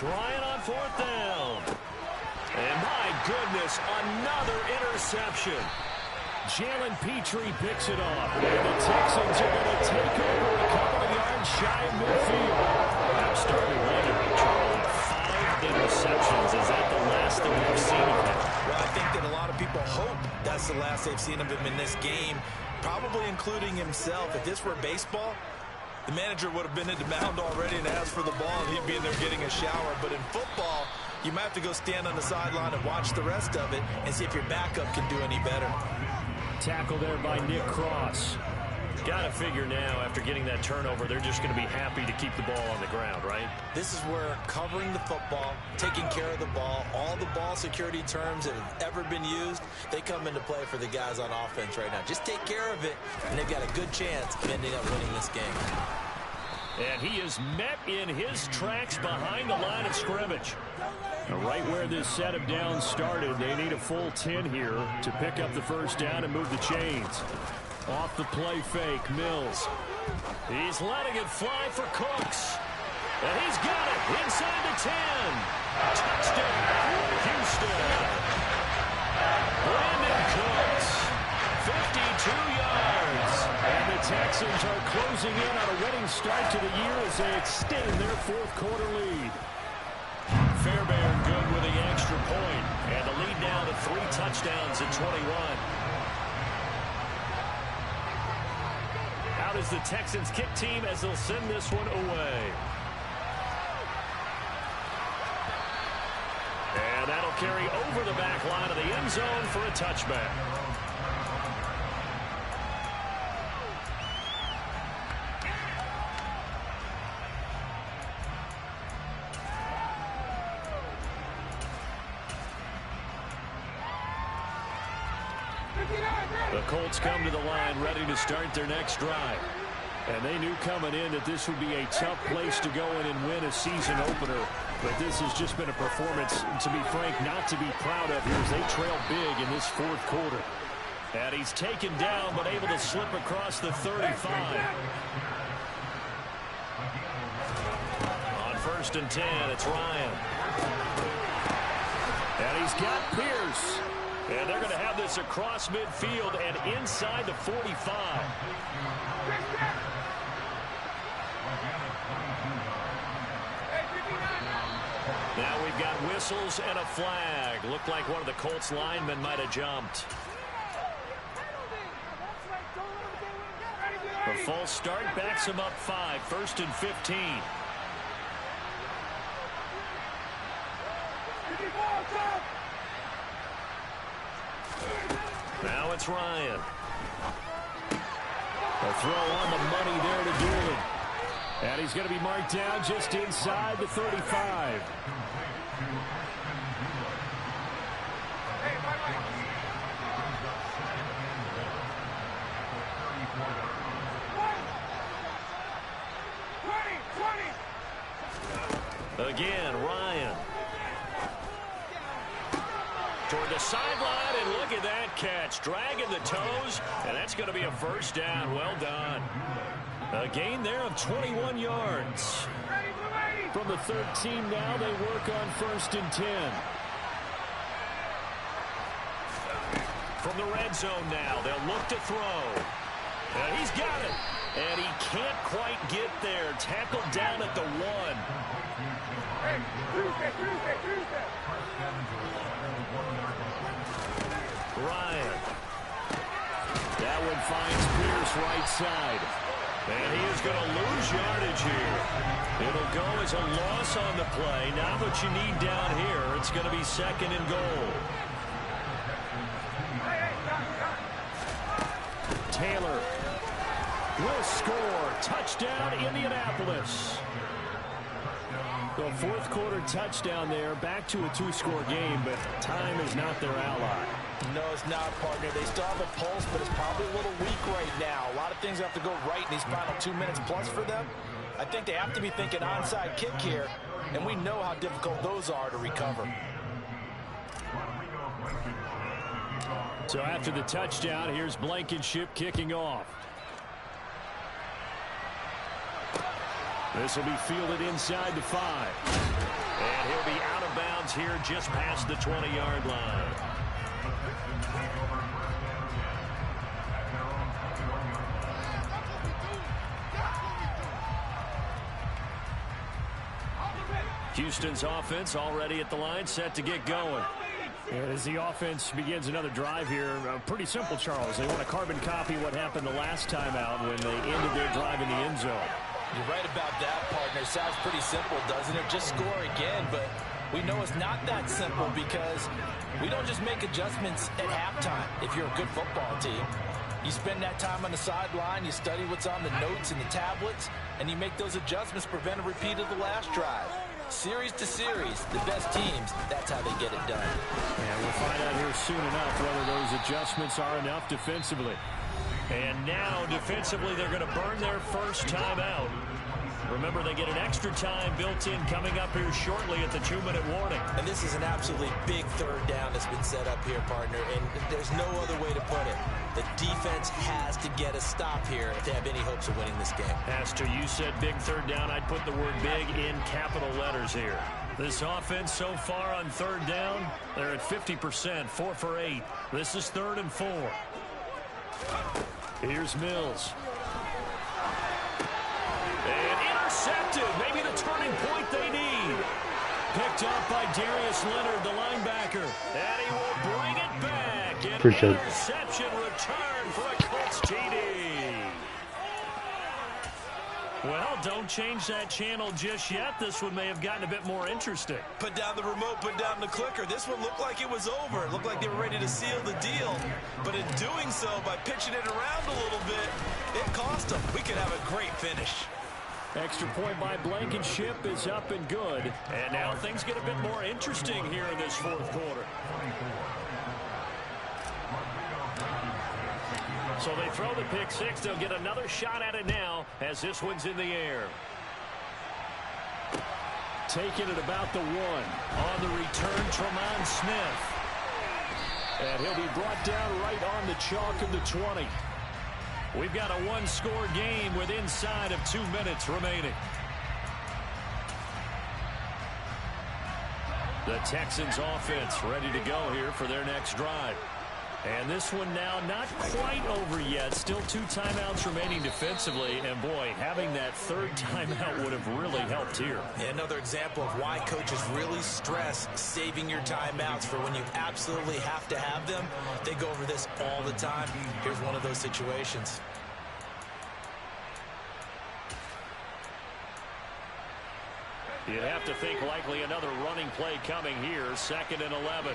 It's Ryan on 4th down. And my goodness, another interception. Jalen Petrie picks it off. And the Texans are going to take over a couple of yards shy of midfield. I'm starting to wonder, Charlie, 5 interceptions. Is that the last that we've seen of him? Well, I think that a lot of people hope that's the last they've seen of him in this game, probably including himself. If this were baseball, the manager would have been at the mound already and asked for the ball, and he'd be in there getting a shower. But in football, you might have to go stand on the sideline and watch the rest of it and see if your backup can do any better. Tackle there by Nick Cross. Got to figure now, after getting that turnover, they're just going to be happy to keep the ball on the ground, right? This is where covering the football, taking care of the ball, all the ball security terms that have ever been used, they come into play for the guys on offense right now. Just take care of it, and they've got a good chance of ending up winning this game. And he is met in his tracks behind the line of scrimmage. Right where this set of downs started, they need a full 10 here to pick up the first down and move the chains. Off the play fake, Mills. He's letting it fly for Cooks. And he's got it inside the 10. Touchdown, Houston. Brandon Cooks, 52 yards. And the Texans are closing in on a winning start to the year as they extend their 4th quarter lead. Fairbairn good with the extra point. And the lead now to 3 touchdowns at 21. Out is the Texans kick team as they'll send this one away. And that'll carry over the back line of the end zone for a touchback. The Colts come to the line ready to start their next drive. And they knew coming in that this would be a tough place to go in and win a season opener. But this has just been a performance, to be frank, not to be proud of here as they trail big in this 4th quarter. And he's taken down but able to slip across the 35. On 1st and 10, it's Ryan. And he's got Pierce. And they're going to have this across midfield and inside the 45. Now we've got whistles and a flag. Looked like one of the Colts linemen might have jumped. The false start backs him up 5. 1st and 15. Now it's Ryan. A throw on the money there to Doolin. And he's going to be marked down just inside the 35. Again, Ryan. Toward the sideline, and look at that catch. Dragging the toes, and that's going to be a first down. Well done. A gain there of 21 yards. From the 13 now, they work on 1st and 10. From the red zone now, they'll look to throw. And he's got it. And he can't quite get there. Tackled down at the 1. Ryan. That one finds Pierce right side. And he is going to lose yardage here. It'll go as a loss on the play. Not what you need down here. It's going to be 2nd and goal. Taylor will score. Touchdown, Indianapolis. The 4th quarter touchdown there. Back to a 2-score game, but time is not their ally. No, it's not, partner. They still have a pulse, but it's probably a little weak right now. A lot of things have to go right in these final 2 minutes plus for them. I think they have to be thinking onside kick here, and we know how difficult those are to recover. So after the touchdown, here's Blankenship kicking off. This will be fielded inside the 5. And he'll be out of bounds here just past the 20-yard line. Houston's offense already at the line, set to get going. And as the offense begins another drive here, pretty simple, Charles. They want to carbon copy what happened the last time out when they ended their drive in the end zone. You're right about that, partner. Sounds pretty simple, doesn't it? Just score again, but we know it's not that simple because we don't just make adjustments at halftime if you're a good football team. You spend that time on the sideline, you study what's on the notes and the tablets, and you make those adjustments to prevent a repeat of the last drive. Series to series, the best teams, that's how they get it done. And we'll find out here soon enough whether those adjustments are enough defensively. And now, defensively, they're going to burn their first timeout. Remember, they get an extra time built in coming up here shortly at the 2-minute warning. And this is an absolutely big third down that's been set up here, partner, and there's no other way to put it. The defense has to get a stop here if they have any hopes of winning this game. Has to. You said big third down. I'd put the word big in capital letters here. This offense so far on third down, they're at 50%, 4 for 8. This is 3rd and 4. Here's Mills. And intercepted. Maybe the turning point they need. Picked up by Darius Leonard, the linebacker. And he will bring it back. An Appreciate it. Interception return for a Colts TD. Well, don't change that channel just yet. This one may have gotten a bit more interesting. Put down the remote, put down the clicker. This one looked like it was over. It looked like they were ready to seal the deal. But in doing so, by pitching it around a little bit, it cost them. We could have a great finish. Extra point by Blankenship is up and good. And now things get a bit more interesting here in this 4th quarter. So they throw the pick 6. They'll get another shot at it now as this one's in the air. Taking it about the 1. On the return, Tremont Smith. And he'll be brought down right on the chalk of the 20. We've got a 1-score game with inside of 2 minutes remaining. The Texans offense ready to go here for their next drive. And this one now not quite over yet. Still 2 timeouts remaining defensively. And, boy, having that 3rd timeout would have really helped here. Another example of why coaches really stress saving your timeouts for when you absolutely have to have them. They go over this all the time. Here's one of those situations. You'd have to think likely another running play coming here. 2nd and 11.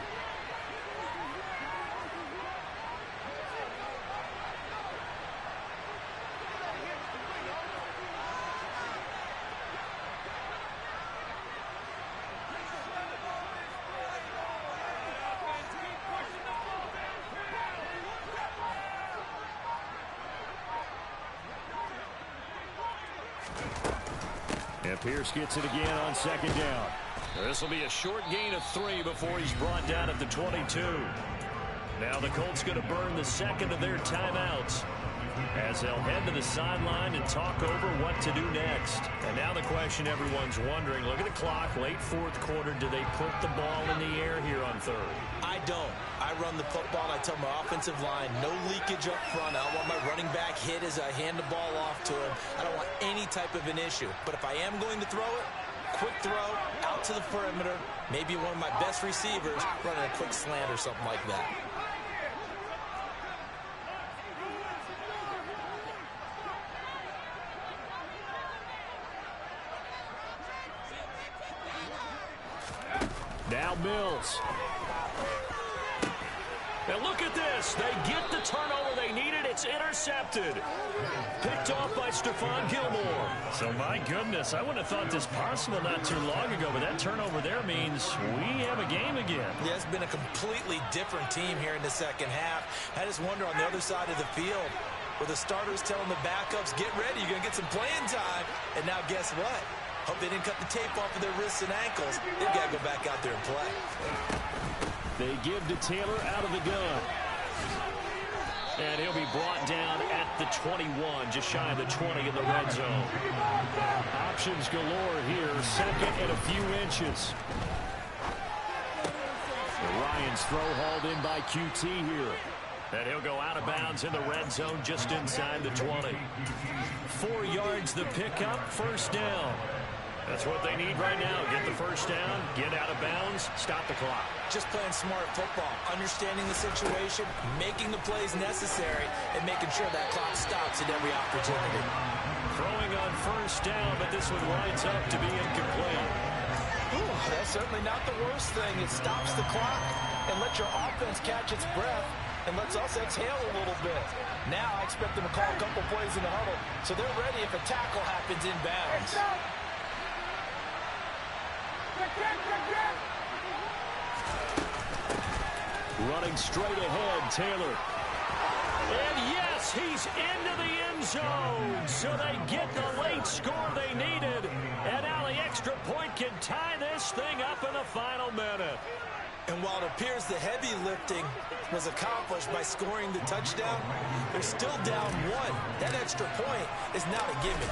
And Pierce gets it again on 2nd down. This will be a short gain of 3 before he's brought down at the 22. Now the Colts going to burn the 2nd of their timeouts as they'll head to the sideline and talk over what to do next. And now the question everyone's wondering, look at the clock, late 4th quarter, do they put the ball in the air here on 3rd? I don't. I run the football, and I tell my offensive line, no leakage up front. I don't want my running back hit as I hand the ball off to him. I don't want any type of an issue. But if I am going to throw it, quick throw, out to the perimeter, maybe one of my best receivers running a quick slant or something like that. Now Mills. And look at this. They get the turnover they needed. It's intercepted. Picked off by Stephon Gilmore. So, my goodness, I wouldn't have thought this possible not too long ago, but that turnover there means we have a game again. Yeah, it's been a completely different team here in the 2nd half. I just wonder on the other side of the field, where the starters telling the backups, get ready, you're going to get some playing time. And now guess what? Hope they didn't cut the tape off of their wrists and ankles. They've got to go back out there and play. They give to Taylor out of the gun. And he'll be brought down at the 21, just shy of the 20 in the red zone. Options galore here, second and a few inches. Ryan's throw hauled in by QT here. And he'll go out of bounds in the red zone just inside the 20. 4 yards the pickup, first down. That's what they need right now. Get the first down, get out of bounds, stop the clock. Just playing smart football, understanding the situation, making the plays necessary, and making sure that clock stops at every opportunity. Throwing on first down, but this one winds up to be incomplete. Ooh, that's certainly not the worst thing. It stops the clock and lets your offense catch its breath and lets us exhale a little bit. Now I expect them to call a couple plays in the huddle, so they're ready if a tackle happens in bounds. Running straight ahead, Taylor. And yes, he's into the end zone. So they get the late score they needed. And now the extra point can tie this thing up in the final minute. And while it appears the heavy lifting was accomplished by scoring the touchdown, they're still down 1. That extra point is not a gimme.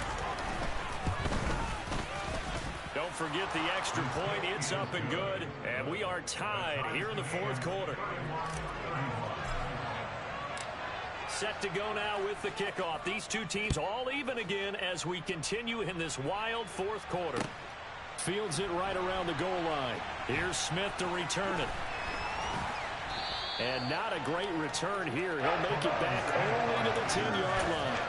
Don't forget the extra point. It's up and good. And we are tied here in the fourth quarter. Set to go now with the kickoff. These two teams all even again as we continue in this wild fourth quarter. Fields it right around the goal line. Here's Smith to return it. And not a great return here. He'll make it back only to the 10-yard line.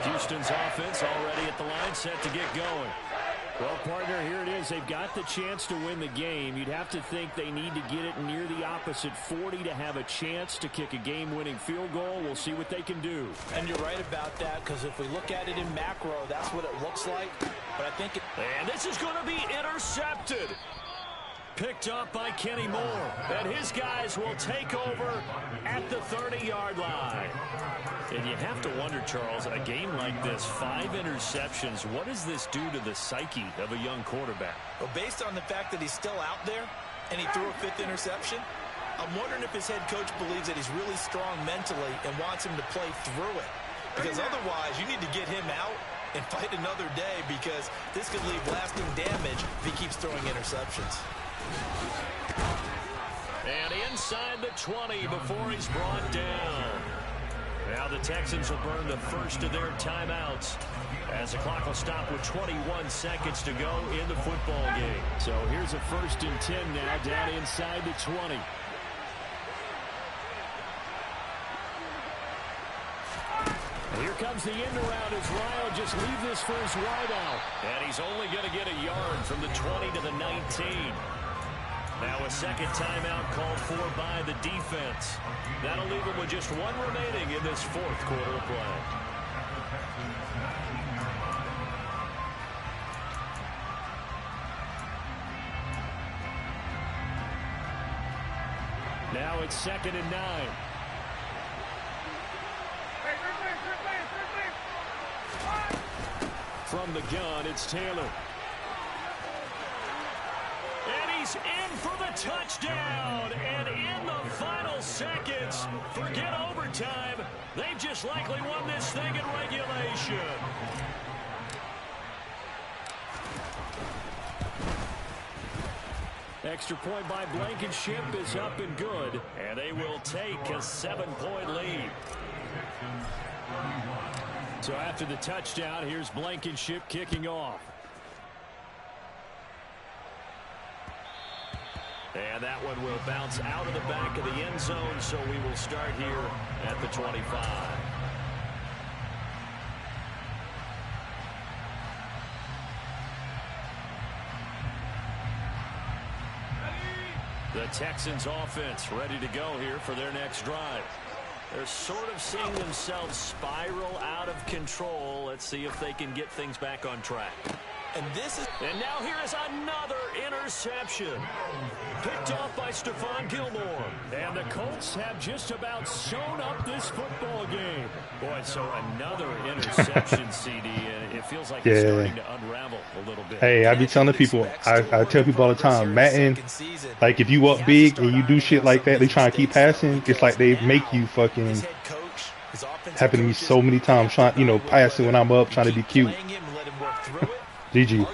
Houston's offense already at the line, set to get going. Well, partner, here it is. They've got the chance to win the game. You'd have to think they need to get it near the opposite 40 to have a chance to kick a game-winning field goal. We'll see what they can do. And you're right about that, because if we look at it in macro, that's what it looks like. But I think and this is going to be intercepted. Picked up by Kenny Moore. And his guys will take over at the 30-yard line. And you have to wonder, Charles, a game like this, 5 interceptions, what does this do to the psyche of a young quarterback? Well, based on the fact that he's still out there and he threw a 5th interception, I'm wondering if his head coach believes that he's really strong mentally and wants him to play through it. Because otherwise, you need to get him out and fight another day, because this could leave lasting damage if he keeps throwing interceptions. And inside the 20 before he's brought down. Now the Texans will burn the first of their timeouts as the clock will stop with 21 seconds to go in the football game. So here's a 1st and 10 now down inside the 20. And here comes the end around as Ryle just leave this for his wideout. And he's only going to get a yard from the 20 to the 19. Now a second timeout called for by the defense. That'll leave them with just 1 remaining in this fourth quarter of play. Now it's 2nd and 9. From the gun, it's Taylor. He's in for the touchdown, and in the final seconds, forget overtime, they've just likely won this thing in regulation. Extra point by Blankenship is up and good, and they will take a 7-point lead. So after the touchdown, here's Blankenship kicking off. And that one will bounce out of the back of the end zone, so we will start here at the 25. The Texans offense ready to go here for their next drive. They're sort of seeing themselves spiral out of control. Let's see if they can get things back on track. And now here is another interception. Picked off by Stephon Gilmore. And the Colts have just about sewn up this football game. Boy, so another interception, CD, and it feels like it's starting to unravel. a little bit. Hey, I be telling people, I tell people all the time, Madden, like if you up big and you do shit like that, they trying to keep passing. It's like they make you fucking. Happened to me so many times, trying, you know, passing when I'm up, trying to be cute. GG.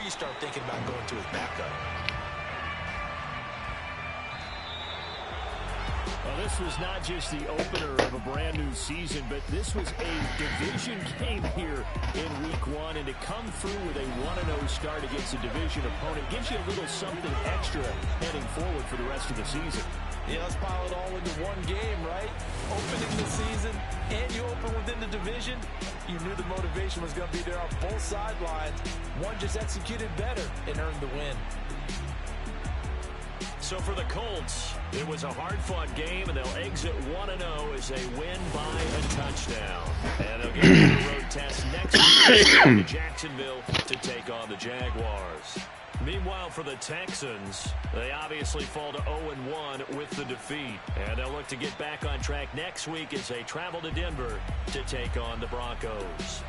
This was not just the opener of a brand new season, but this was a division game here in week 1. And to come through with a 1-0 start against a division opponent gives you a little something extra heading forward for the rest of the season. Yeah, let's pile it all into one game, right? Opening the season, and you open within the division. You knew the motivation was going to be there on both sidelines. One just executed better and earned the win. So for the Colts, it was a hard-fought game, and they'll exit 1-0 as they win by a touchdown. And they'll get a road test next week in Jacksonville to take on the Jaguars. Meanwhile, for the Texans, they obviously fall to 0-1 with the defeat. And they'll look to get back on track next week as they travel to Denver to take on the Broncos.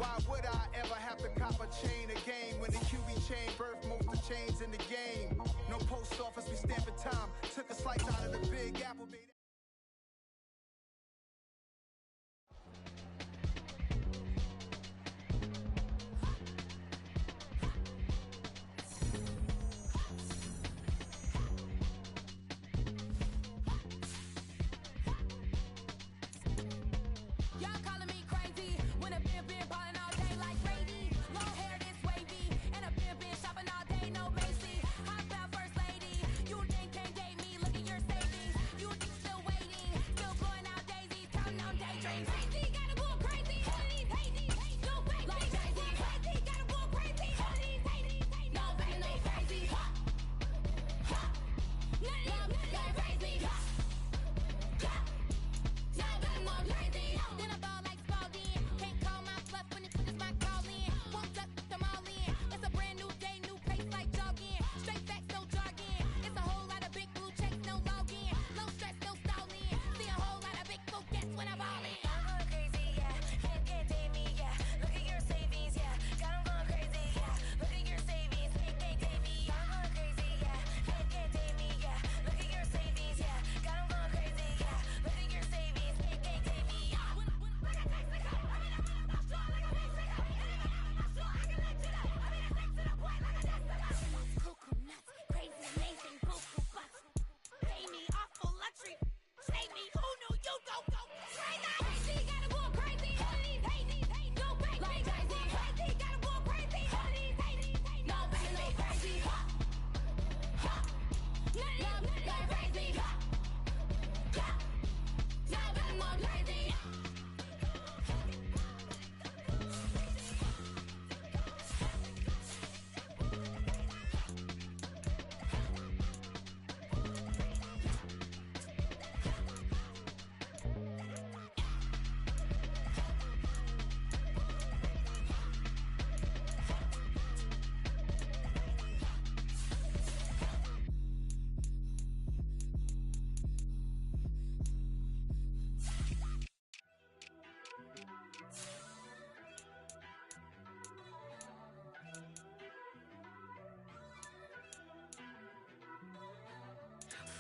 Why would I ever have to cop a chain again when the QB chain birthed most of the chains in the game? No post office, we stamping time. Took a slice out of the Big Apple, baby.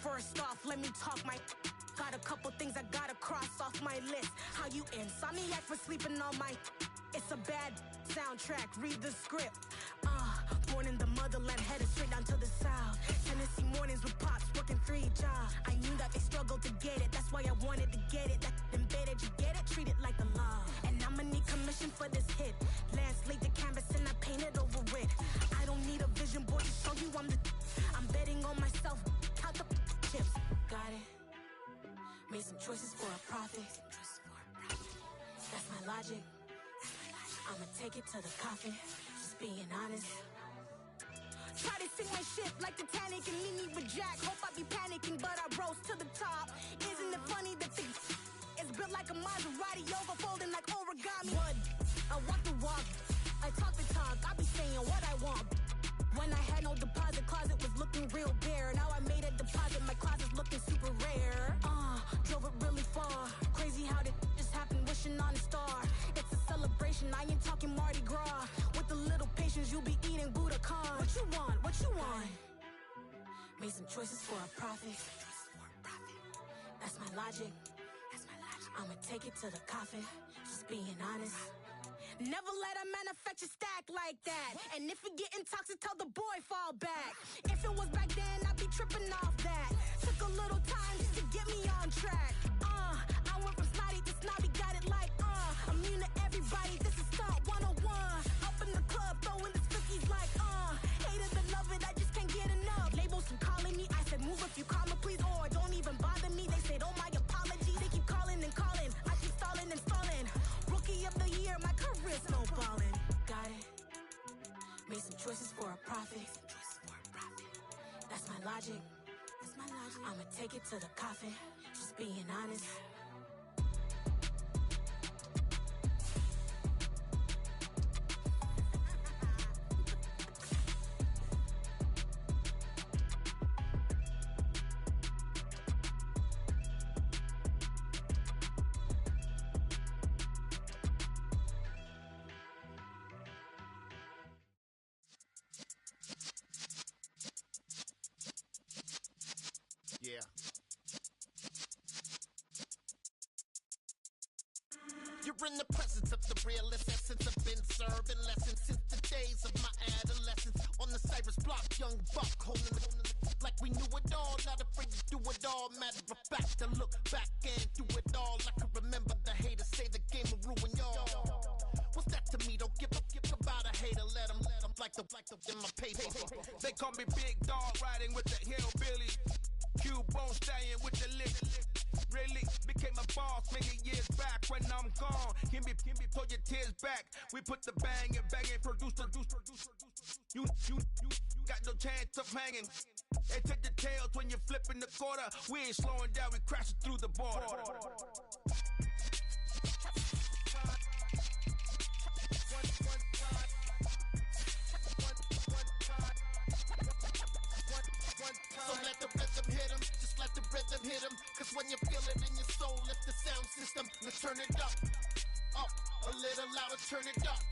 First off, let me talk my. Got a couple things I gotta cross off my list. How you insomniac for sleeping on my. It's a bad soundtrack, read the script. Born in the motherland, headed straight down to the south. Tennessee mornings with pops, working 3 jobs. I knew that they struggled to get it, that's why I wanted to get it. That embedded, you get it, treat it like the law. And I'ma need commission for this hit. Lance laid the canvas and I painted over it. I don't need a vision board to show you I'm betting on myself, count the chips. Got it. Made some choices for a profit. That's my logic. I'ma take it to the coffin. Just being honest. Try to sink my ship like Titanic and leave me with Jack. Hope I be panicking, but I rose to the top. Isn't it funny that the it's built like a Maserati, overfolding like origami? What? I walk the walk, I talk the talk. I be saying what I want. When I had no deposit, closet was looking real bare. Now I made a deposit, my closet's looking super rare. Drove it really far. Crazy how did just happen, wishing on a star. It's a celebration, I ain't talking Mardi Gras. With a little patience, you'll be eating Budokan. What you want? What you want? Made some choices for a profit. That's my logic. I'ma take it to the coffin. Just being honest. Never let a manufacture stack like that. And if it getting toxic, tell the boy fall back. If it was back then, I'd be tripping off that. Took a little time just to get me on track. I went from snotty to snobby, got it like immune to everybody, this is Stunt 101. Up in the club, throwing the cookies like hate it or love it, I just can't get enough. Labels from calling me, I said move if you call me please, or don't even bother me. They said oh my apologies, they keep calling and calling. I keep stalling and stalling. Rookie of the year, my career snowballing. Got it. Made some choices for a profit. That's my logic. I'ma take it to the coffin. Just being honest. in the presence of the realest essence. I've been serving lessons since the days of my adolescence. On the Cypress block, young buck holding it like we knew it all. Not afraid to do it all. Matter of fact, to look back and do it all. I can remember the haters say the game will ruin y'all. What's that to me? Don't give about a hater. Let them like the in my paper. They call me Big Dog, riding with the hillbilly. Q-Bone stallion with the lick. Really became a boss many years back. When I'm gone, give me pull your tears back. We put the bang and produce. You got no chance of hanging. They take the tails when you're flipping the quarter. We ain't slowing down, we crashing through the border. So let the rhythm hit him, just let the rhythm hit him. Cause when you feel it in your soul, lift the sound system, let's turn it up. Up, a little louder, turn it up.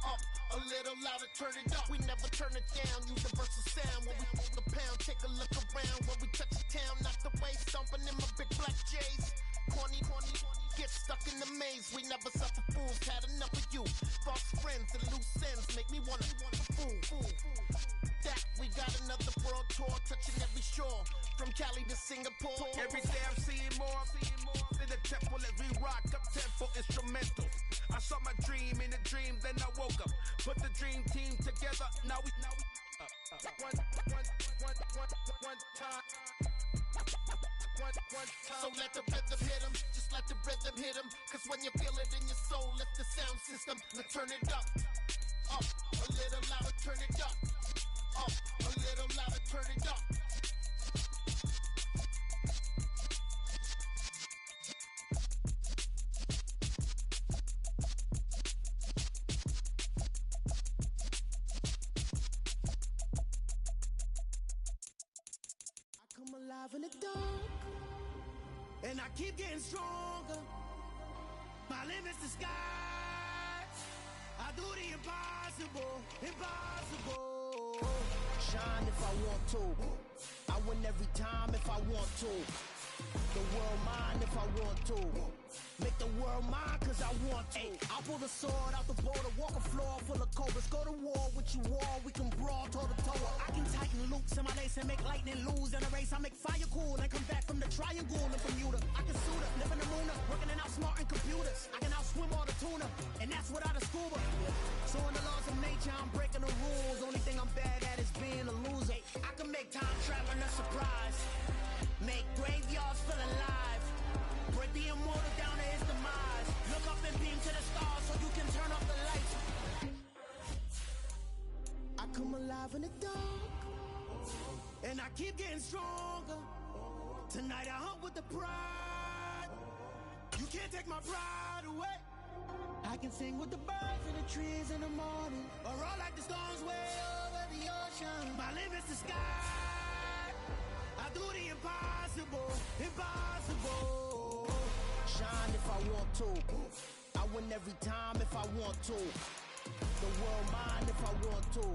Up, a little louder, turn it up. We never turn it down, universal sound. When we move the pound, take a look around. When we touch the town, not the way, stomping in my big black J's. Corny, get stuck in the maze. We never suffer fools, had enough of you. False friends and loose ends make me wanna fool. That we got another world tour, touching every shore, from Cali to Singapore. Every day I'm seeing more in the temple as we rock up tempo instrumentals. I saw my dream in a dream, then I woke up. Put the dream team together, now we one time. So let the rhythm hit him, just let the rhythm hit him. Cause when you feel it in your soul, lift the sound system, let's turn it up. Up, a little louder, turn it up. Up, a little louder, turn it up. I come alive in the dark, and I keep getting stronger. My limit's the sky. I do the impossible. Shine if I want to. I win every time if I want to. The world mine if I want to. Make the world mine cause I want to. I'll pull the sword out the border, walk a floor full of cobras. Go to war with you all, we can brawl toe to toe. I can tighten loops in my lace and make lightning lose in a race. I make fire cool and come back from the triangle in Bermuda. I can suit up, live in the moon, working and outsmarting computers. I can outswim all the tuna, and that's without a scuba. So in the laws of nature, I'm breaking the rules. Only thing I'm bad at is being a loser. I can make time traveling a surprise. Make graveyards feel alive. Break the immortal down to his demise. Look up and beam to the stars so you can turn off the lights. I come alive in the dark, and I keep getting stronger. Tonight I hunt with the pride. You can't take my pride away. I can sing with the birds and the trees in the morning, or roll like the storms way over the ocean. My limit's the sky. I do the impossible. Shine if I want to. I win every time if I want to. The world mine if I want to.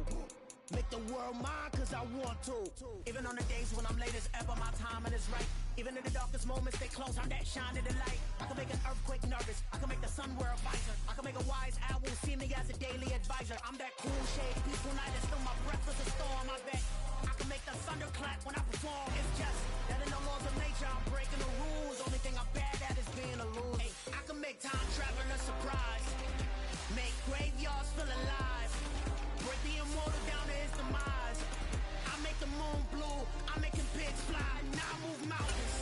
Make the world mine cause I want to. Even on the days when I'm late as ever, my timing is right. Even in the darkest moments, stay close, I'm that shining the light. I can make an earthquake nervous, I can make the sun wear a visor. I can make a wise owl see me as a daily advisor. I'm that cool shade, peaceful night, and still my breath is a storm, I bet. I can make the thunder clap when I perform. It's just that in the laws of nature, I'm breaking the rules. Only thing I'm bad at is being a loser. Hey, I can make time traveling a surprise. Make graveyards feel alive. Break the immortal down to his demise. I make the moon blue. I'm making pigs fly. Now I move mountains.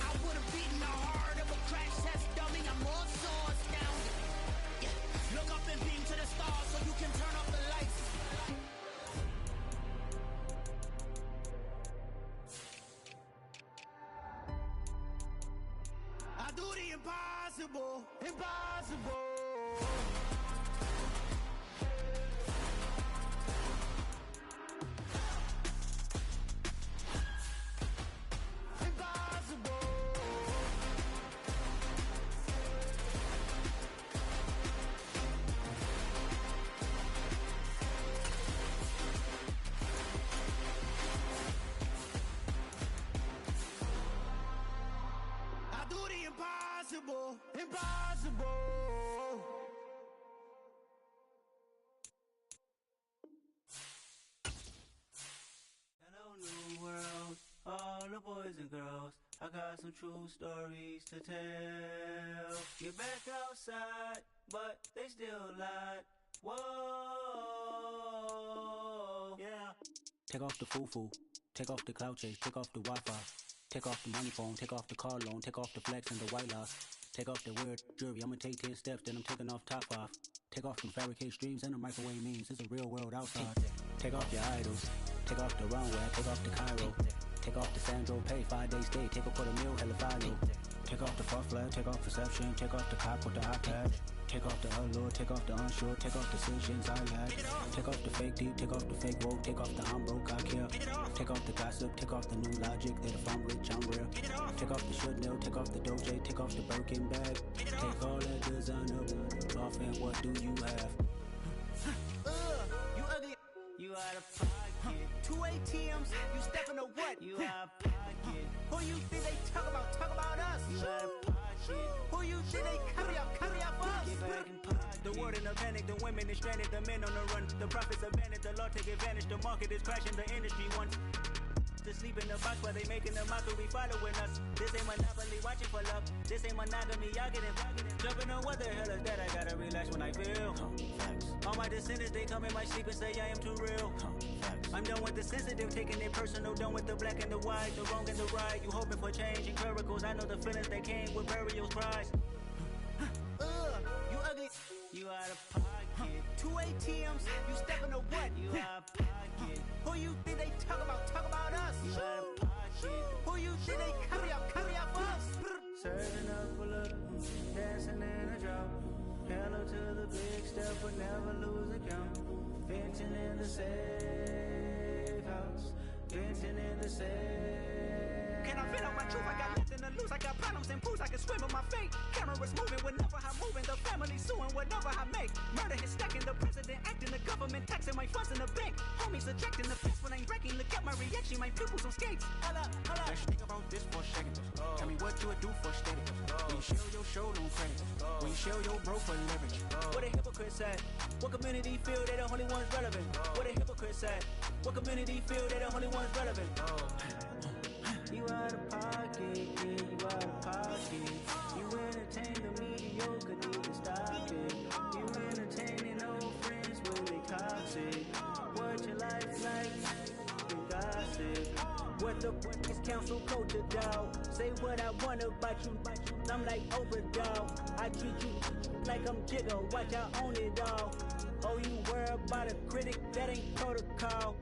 I would have beaten the heart of a crash test dummy. I'm more so astounded. Yeah. Look up and beam to the stars so you can turn off the lights. some true stories to tell. Get back outside, but they still lied. Whoa, yeah. Take off the foo-foo, take off the cloud chase, take off the Wi-Fi, take off the money phone, take off the car loan, take off the flex and the white loss, take off the weird jewelry. I'ma take 10 steps, then I'm taking off top 5. Take off them fabricate streams and the microwave memes. It's a real world outside. Take off your idols, take off the runway, take off the Cairo, take off the Sandro Pay, 5-day stay, take a $250,000 hella final. Take off the fuck flag, take off perception, take off the cop with the iPad. Take off the allure, take off the unsure, take off decisions I lack. Take off the fake deep, take off the fake woke, take off the I'm broke, I care. Take off the gossip, take off the new logic that if I'm rich, I'm real. Take off the should know, take off the doje, take off the Birkin bag. Take all that designer off and what do you have? You ugly. You out of pocket. 2 ATMs, you stepping to what? You out of pocket. Who you think they talk about? Talk about us. You out of pocket. Who you think they carry up us? Get back in pocket. The world in a panic, the women is stranded, the men on the run. The profits abandoned, the law take advantage. The market is crashing, the industry wants to sleep in the box while they making a mockery following us. This ain't monopoly, watching for love. This ain't monogamy, y'all getting jumping on what the hell is that? I gotta relax when I feel. All my descendants, they come in my sleep and say I am too real. I'm done with the sensitive, taking it personal. Done with the black and the white, the wrong and the right. You hoping for change and miracles. I know the feelings that came with burial cries. You ugly. You out of pocket. 2 ATMs, you stepping to what? You out of pocket. Who you think they talk about? Talk about us. You out of pocket. Who you think they carry up us? Serving up full of dancing in a drop. Hello to the big step, but never lose a count. Venting in the safe house. Venting in the safe. Can I feel out my truth? I got nothing to lose. I got problems and pools. I can swim with my fate. Cameras moving whenever I'm moving. The family suing whatever I make. Murder is stacking. The president acting. The government taxing my funds in the bank. Homies subtracting the past when I'm breaking. Look at my reaction. My pupils on skates. Hold up. Let's think about this for a second. Tell me what you would do for steady. When you share your show, don't credit. When you share your bro for leverage. What a hypocrite said. What community feel they the only ones relevant? What a hypocrite said. What community feel they the only ones relevant? You out of pocket, yeah, you out of pocket. You entertain the mediocre, need to stop it. You entertaining old friends when they toxic. What your life like, you gossip. What the is council culture, dog? Say what I want about you. I'm like overdog. I treat you like I'm Jigga. Watch I own it all. Oh, you worry about a critic? That ain't protocol.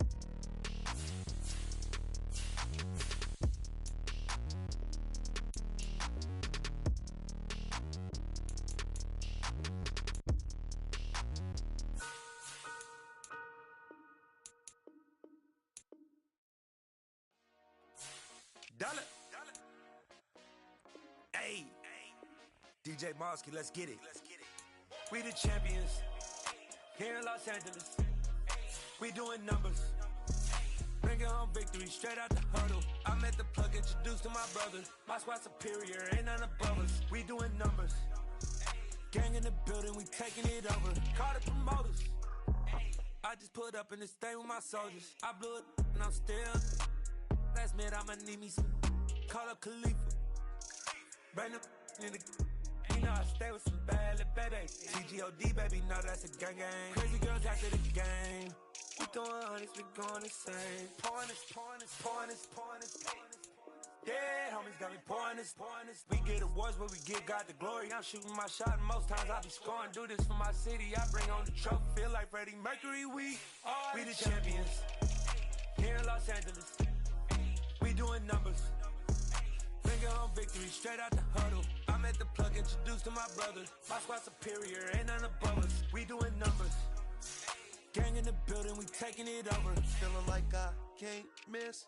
Dollar. Hey, DJ Mosky, let's get it. We the champions here in Los Angeles. We doing numbers. Bringing home victory straight out the huddle. I'm at the plug, introduced to my brothers. My squad superior, ain't none above us. We doing numbers. Gang in the building, we taking it over. Call the promoters. I just put up in this thing with my soldiers. I blew it and I'm still. Last minute, I'ma need me some. Call up Khalifa. Bring them in the. You know I stay with some bad little baby. TGOD, baby, know that's a gang gang. Crazy girls after the game. We throwing hundreds, we going insane. Pouring this. Yeah, homies got me pouring this. We get awards, but we give God the glory. I'm shooting my shot, and most times I be scoring. Do this for my city, I bring on the trophy. Feel like Freddie Mercury, we the champions. Here in Los Angeles. We doing numbers. Finger on victory, straight out the huddle. I'm at the plug, introduced to my brothers. My squad superior, ain't none above us. We doing numbers. Gang in the building, we taking it over. Feeling like I can't miss.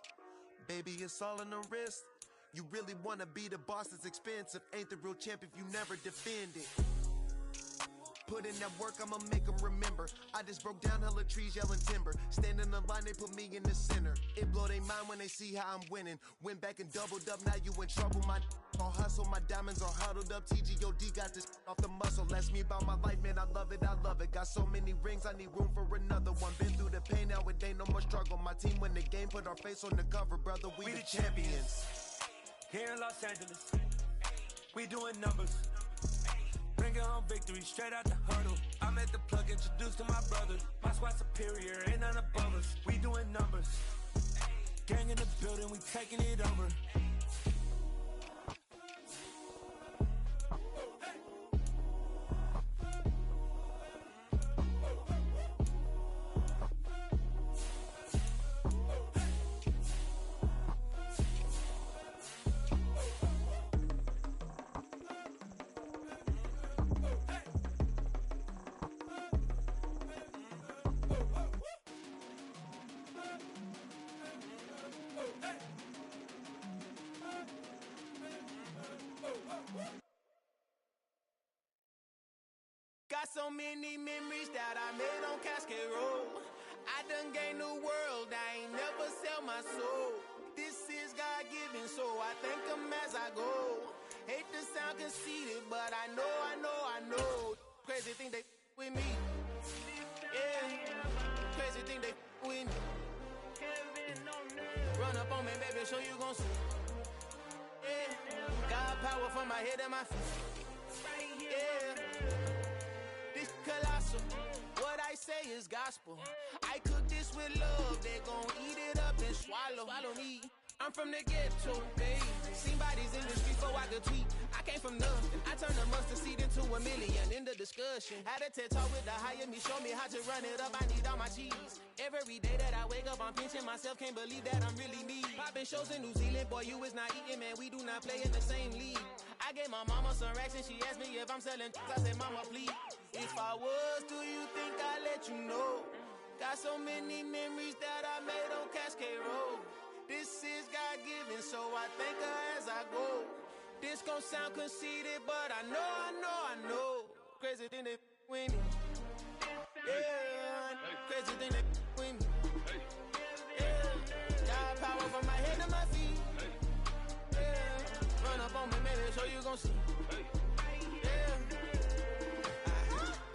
Baby, it's all in the wrist. You really wanna be the boss, it's expensive. Ain't the real champ if you never defend it. Put in that work, I'ma make them remember. I just broke down hella trees, yelling timber. Stand in the line, they put me in the center. It blow they mind when they see how I'm winning. Went back and doubled up, now you in trouble. My all hustle, my diamonds are huddled up. TGOD got this off the muscle. Ask me about my life, man, I love it. Got so many rings, I need room for another one. Been through the pain, now it ain't no more struggle. My team win the game, put our face on the cover, brother. We the champions. Here in Los Angeles, we doing numbers. Bringing home victory straight out the hurdle. I'm at the plug, introduced to my brothers. My squad superior, ain't none above us. We doing numbers. Gang in the building, we taking it over. Got so many memories that I made on Cascade Road. I done gained the world, I ain't never sell my soul. This is God-given, so I thank him as I go. Hate to sound conceited, but I know. Crazy thing they with me. Yeah, crazy thing they with me. Run up on me, baby, show you gon' see. Yeah, God power from my head and my feet. Yeah. Colossal. What I say is gospel. I cook this with love. They gon' eat it up and swallow me. I'm from the ghetto, baby. Seen bodies in the street before I could tweet. I came from nothing. I turned a mustard seed into a million. In the discussion, had a TED talk with the higher me. Show me how to run it up. I need all my cheese. Every day that I wake up, I'm pinching myself. Can't believe that I'm really me. Popping shows in New Zealand, boy, you is not eating, man. We do not play in the same league. I gave my mama some racks and she asked me if I'm selling. I said, mama, please. If I was, do you think I'd let you know? Got so many memories that I made on Cascade Road. This is God-given, so I thank her as I go. This gon' sound conceited, but I know. Crazy thing they with me. Yeah, crazy thing they with me. Yeah, God power from my head to my feet. Yeah, run up on me, maybe so you gon' see.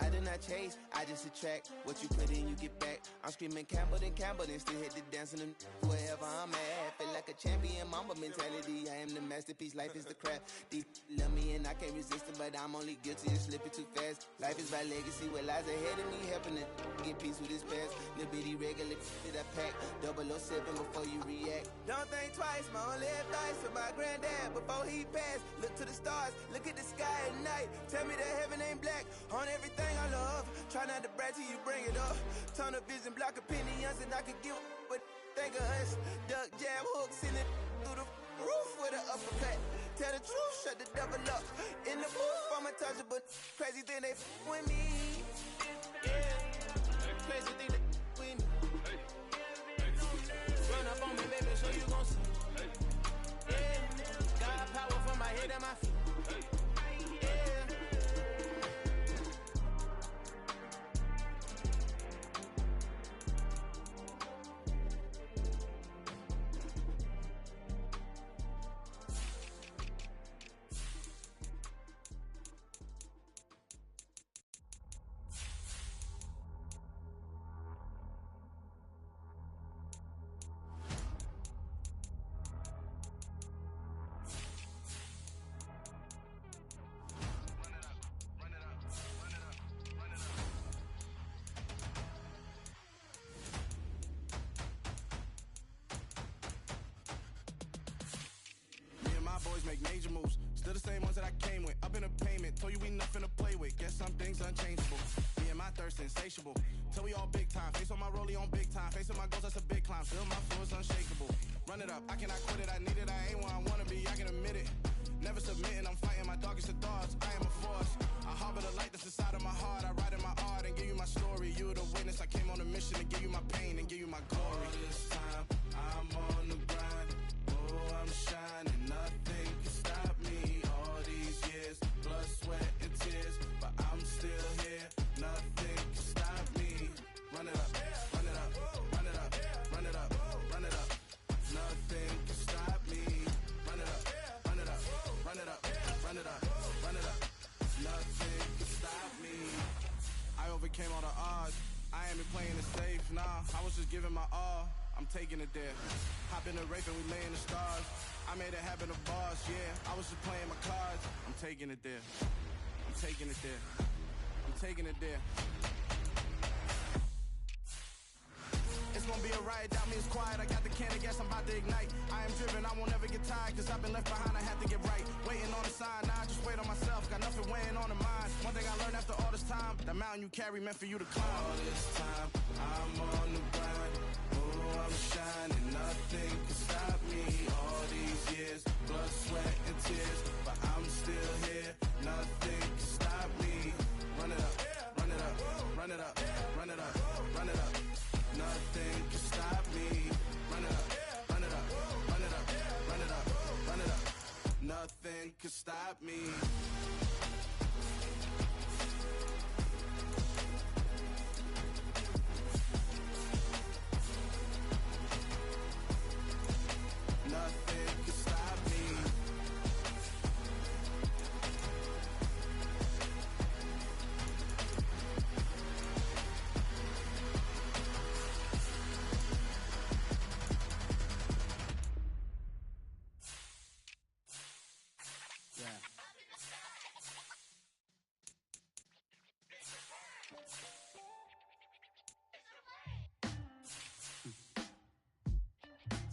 I did not chase, I just attract. What you put in, you get back. I'm screaming Campbell, then still hit the dancing and wherever I'm at. Feel like a champion, mamba mentality. I am the masterpiece, life is the craft. Deep love me and I can't resist it, but I'm only guilty of slipping too fast. Life is my legacy, what lies ahead of me, helping to get peace with this past. Little bitty regular that I pack, 007 before you react. Don't think twice, my only advice for my granddad before he passed. Look to the stars, look at the sky at night. Tell me that heaven ain't black on everything I love. Try not to brag till you bring it up. Tunnel vision, block opinions, and I can give what think of us. Duck jab hooks in it through the roof with an uppercut. Tell the truth, shut the devil up. In the booth, I'm untouchable. Crazy thing they with me. Yeah, crazy thing they with me. Run up on me, baby, so you gon' see. Yeah, God power from my head and my feet. Boys make major moves, still the same ones that I came with. Up in a payment, told you we nothing to play with. Guess some things unchangeable. Me and my thirst insatiable. Till we all big time. Face on my rollie on big time. Facing my goals, that's a big climb. Still my flow is unshakable. Run it up, I cannot quit it. I need it, I ain't where I wanna be. I can admit it. Never submitting, I'm fighting my darkest of thoughts. I am a force. I harbor the light that's inside of my heart. I write in my art and give you my story. You the witness. I came on a mission to give you my pain and give you my glory. All this time, I'm on the grind. Oh, I'm shining. Nothing can stop me. All these years, blood, sweat, and tears, but I'm still here. Nothing can stop me. Run it up, run it up, run it up, run it up, run it up. Nothing can stop me. Run it up, run it up, run it up, run it up, run it up. Nothing can stop me. I overcame all the odds. I ain't been playing it safe, nah. I was just giving my all. I'm taking it there. Hop in the rape and we lay in the stars. I made it happen to boss, yeah. I was just playing my cards. I'm taking it there. I'm taking it there. I'm taking it there. It's gonna be a riot, doubt me it's quiet. I got the can of gas, I'm about to ignite. I am driven, I won't ever get tired, cause I've been left behind, I have to get right. Waiting on the sign, now I just wait on myself. Got nothing weighing on the mind. One thing I learned after all this time, the mountain you carry meant for you to climb. All this time, I'm on the grind. Oh, I'm shining, nothing can stop me. All these years, blood, sweat, and tears, but I'm still here. Nothing can stop me. Run it up, run it up, run it up, run it up, run it up. Nothing can stop me. Run it up, run it up, run it up, run it up, run it up. Nothing can stop me. Nothing can stop me.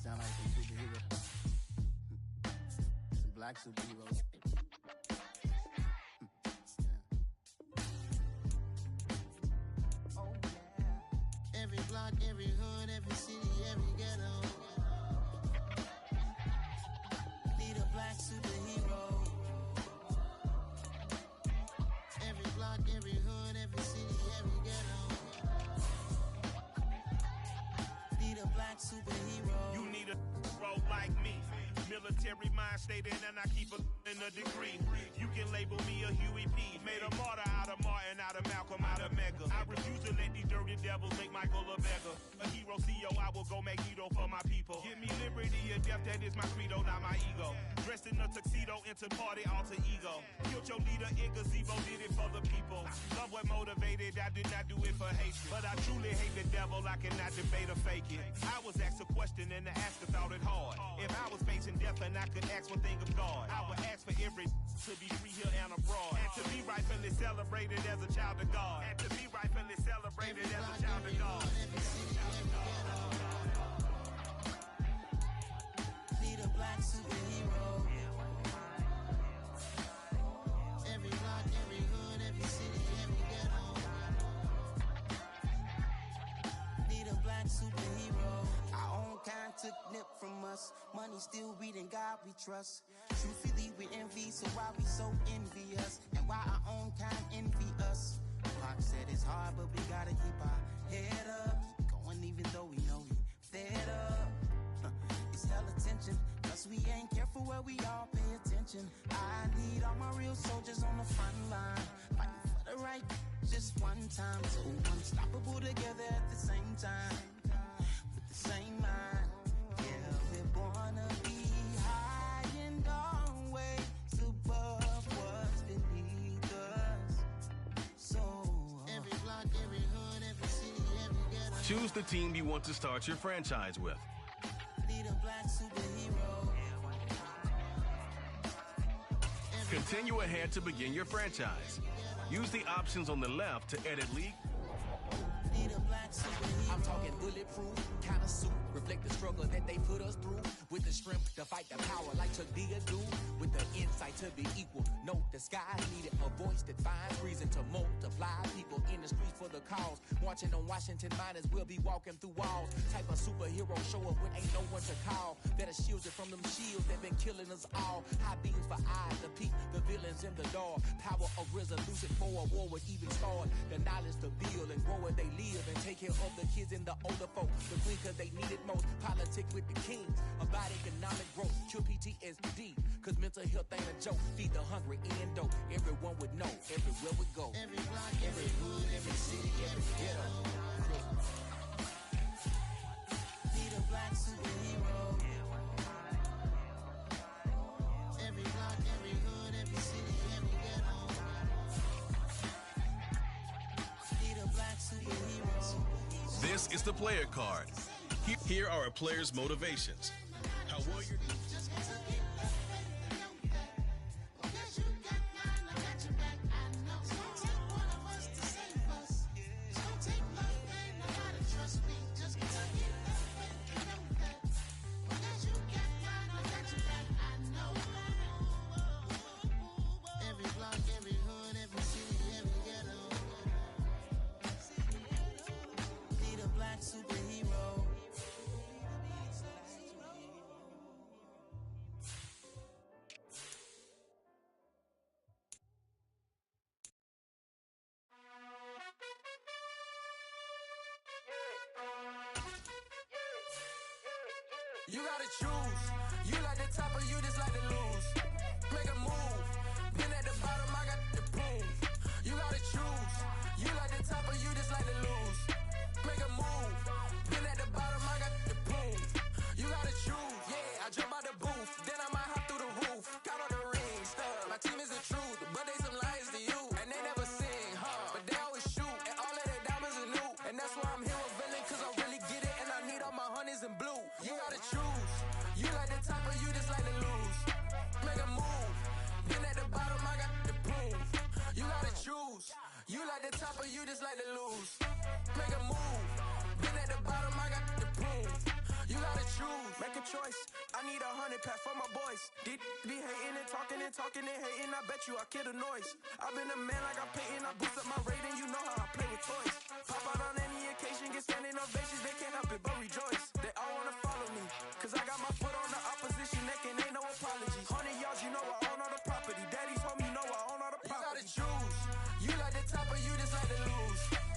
Sound like some superheroes. Some black superheroes. Oh yeah. Every block, every hood, every city, every ghetto. Need a black superhero. Every block, every hood, every city, every ghetto. Need a black superhero. You need a role like me. Military mind stated, and I keep a in a degree. You can label me a Huey P. Made a martyr out of Martin, out of Malcolm, out of Mega. I refuse to let these dirty devils make Michael a beggar. A hero CEO, I will go Magneto for my people. Give me liberty or death, that is my credo, not my ego. Dressed in a tuxedo, into party alter ego. Killed your leader in gazebo, did it for the people. Love what motivated, I did not do it for hatred. But I truly hate the devil, I cannot debate or fake it. I was asked a question and the asker thought it hard. If I was facing death and I could ask one thing of God, I would ask for every to be free here and abroad. And to be rightfully celebrated as a child of God. And to be rightfully celebrated as a child of God. Need a black superhero. Every block, every hood, every city, every ghetto. Need a black superhero. Our own kind took nip from us. Money still reading God we trust. Truthfully we envy, so why we so envious? And why our own kind envy us? Pac said it's hard, but we gotta keep our head up. Going even though we know we fed up. It's hell attention, cause we ain't careful where we all pay attention. I need all my real soldiers on the front line, fighting for the right just one time. So unstoppable together at the same time, with the same mind. Yeah, we're born to be high and always above what's beneath us. So every block, every hood, every city, every ghetto. Choose the team you want to start your franchise with. Need a black superhero. Continue ahead to begin your franchise. Use the options on the left to edit league. Need a black superhero. I'm talking bulletproof, kind of suit, reflect the struggle that they put us through. With the strength to fight the power like Chuck D do. With the insight to be equal. Note the skies needed a voice that finds reason to multiply. People in the streets for the cause. Marching on Washington miners will be walking through walls. Type of superhero show up when ain't no one to call. That are shielded from them shields that been killing us all. High beams for eyes to peep the villains in the dark. Power of resolution for a war would even start. The knowledge to build and grow where they live and take care of the kids and the older folk. The queen cause they need it most. Politics with the kings. About economic growth. Cure PTSD. Cause mental health ain't a joke. Feed the hungry and dope. Everyone would know. Everywhere we go. Every block, every hood, every city, every ghetto. Need a black superhero. Every block, every hood, every city, every ghetto. Need a black superhero. This is the player card. Here are a player's motivations. How Warrior... You gotta choose. You like the top or you just like to lose. Make a move. Been at the bottom, I got the boom. You gotta choose. You like the top or you just like to lose. Make a move. Been at the bottom, I got the boom. You gotta choose. Yeah, I jump out the booth. Then I might hop through the roof. Got all the rings, stuff. My team is the truth, but they some liars to you. And they never sing, but they always shoot. And all of their diamonds are new. And that's why I'm here with villain, cause I really get it. And I need all my honeys in blue. You gotta choose. You like the top or you just like to lose. Make a move. Been at the bottom, I got the boom. You gotta choose. You like the top or you just like to lose. Make a move. Been at the bottom, I got the boom. You gotta choose. Make a choice. I need 100 pack for my boys. Be hating and talking and talking and hating. I bet you I kill the noise. I've been a man like I'm Peyton. I boost up my rating. You know how I play with toys. Pop out on any occasion, get standing ovations. They can't help it but rejoice. They all wanna follow me, cause I got my foot on the opposition neck and ain't no apology. 100 yards, you know I own all the property. Daddy's home, you know I own all the property. You gotta choose. You like the top or you just like to lose.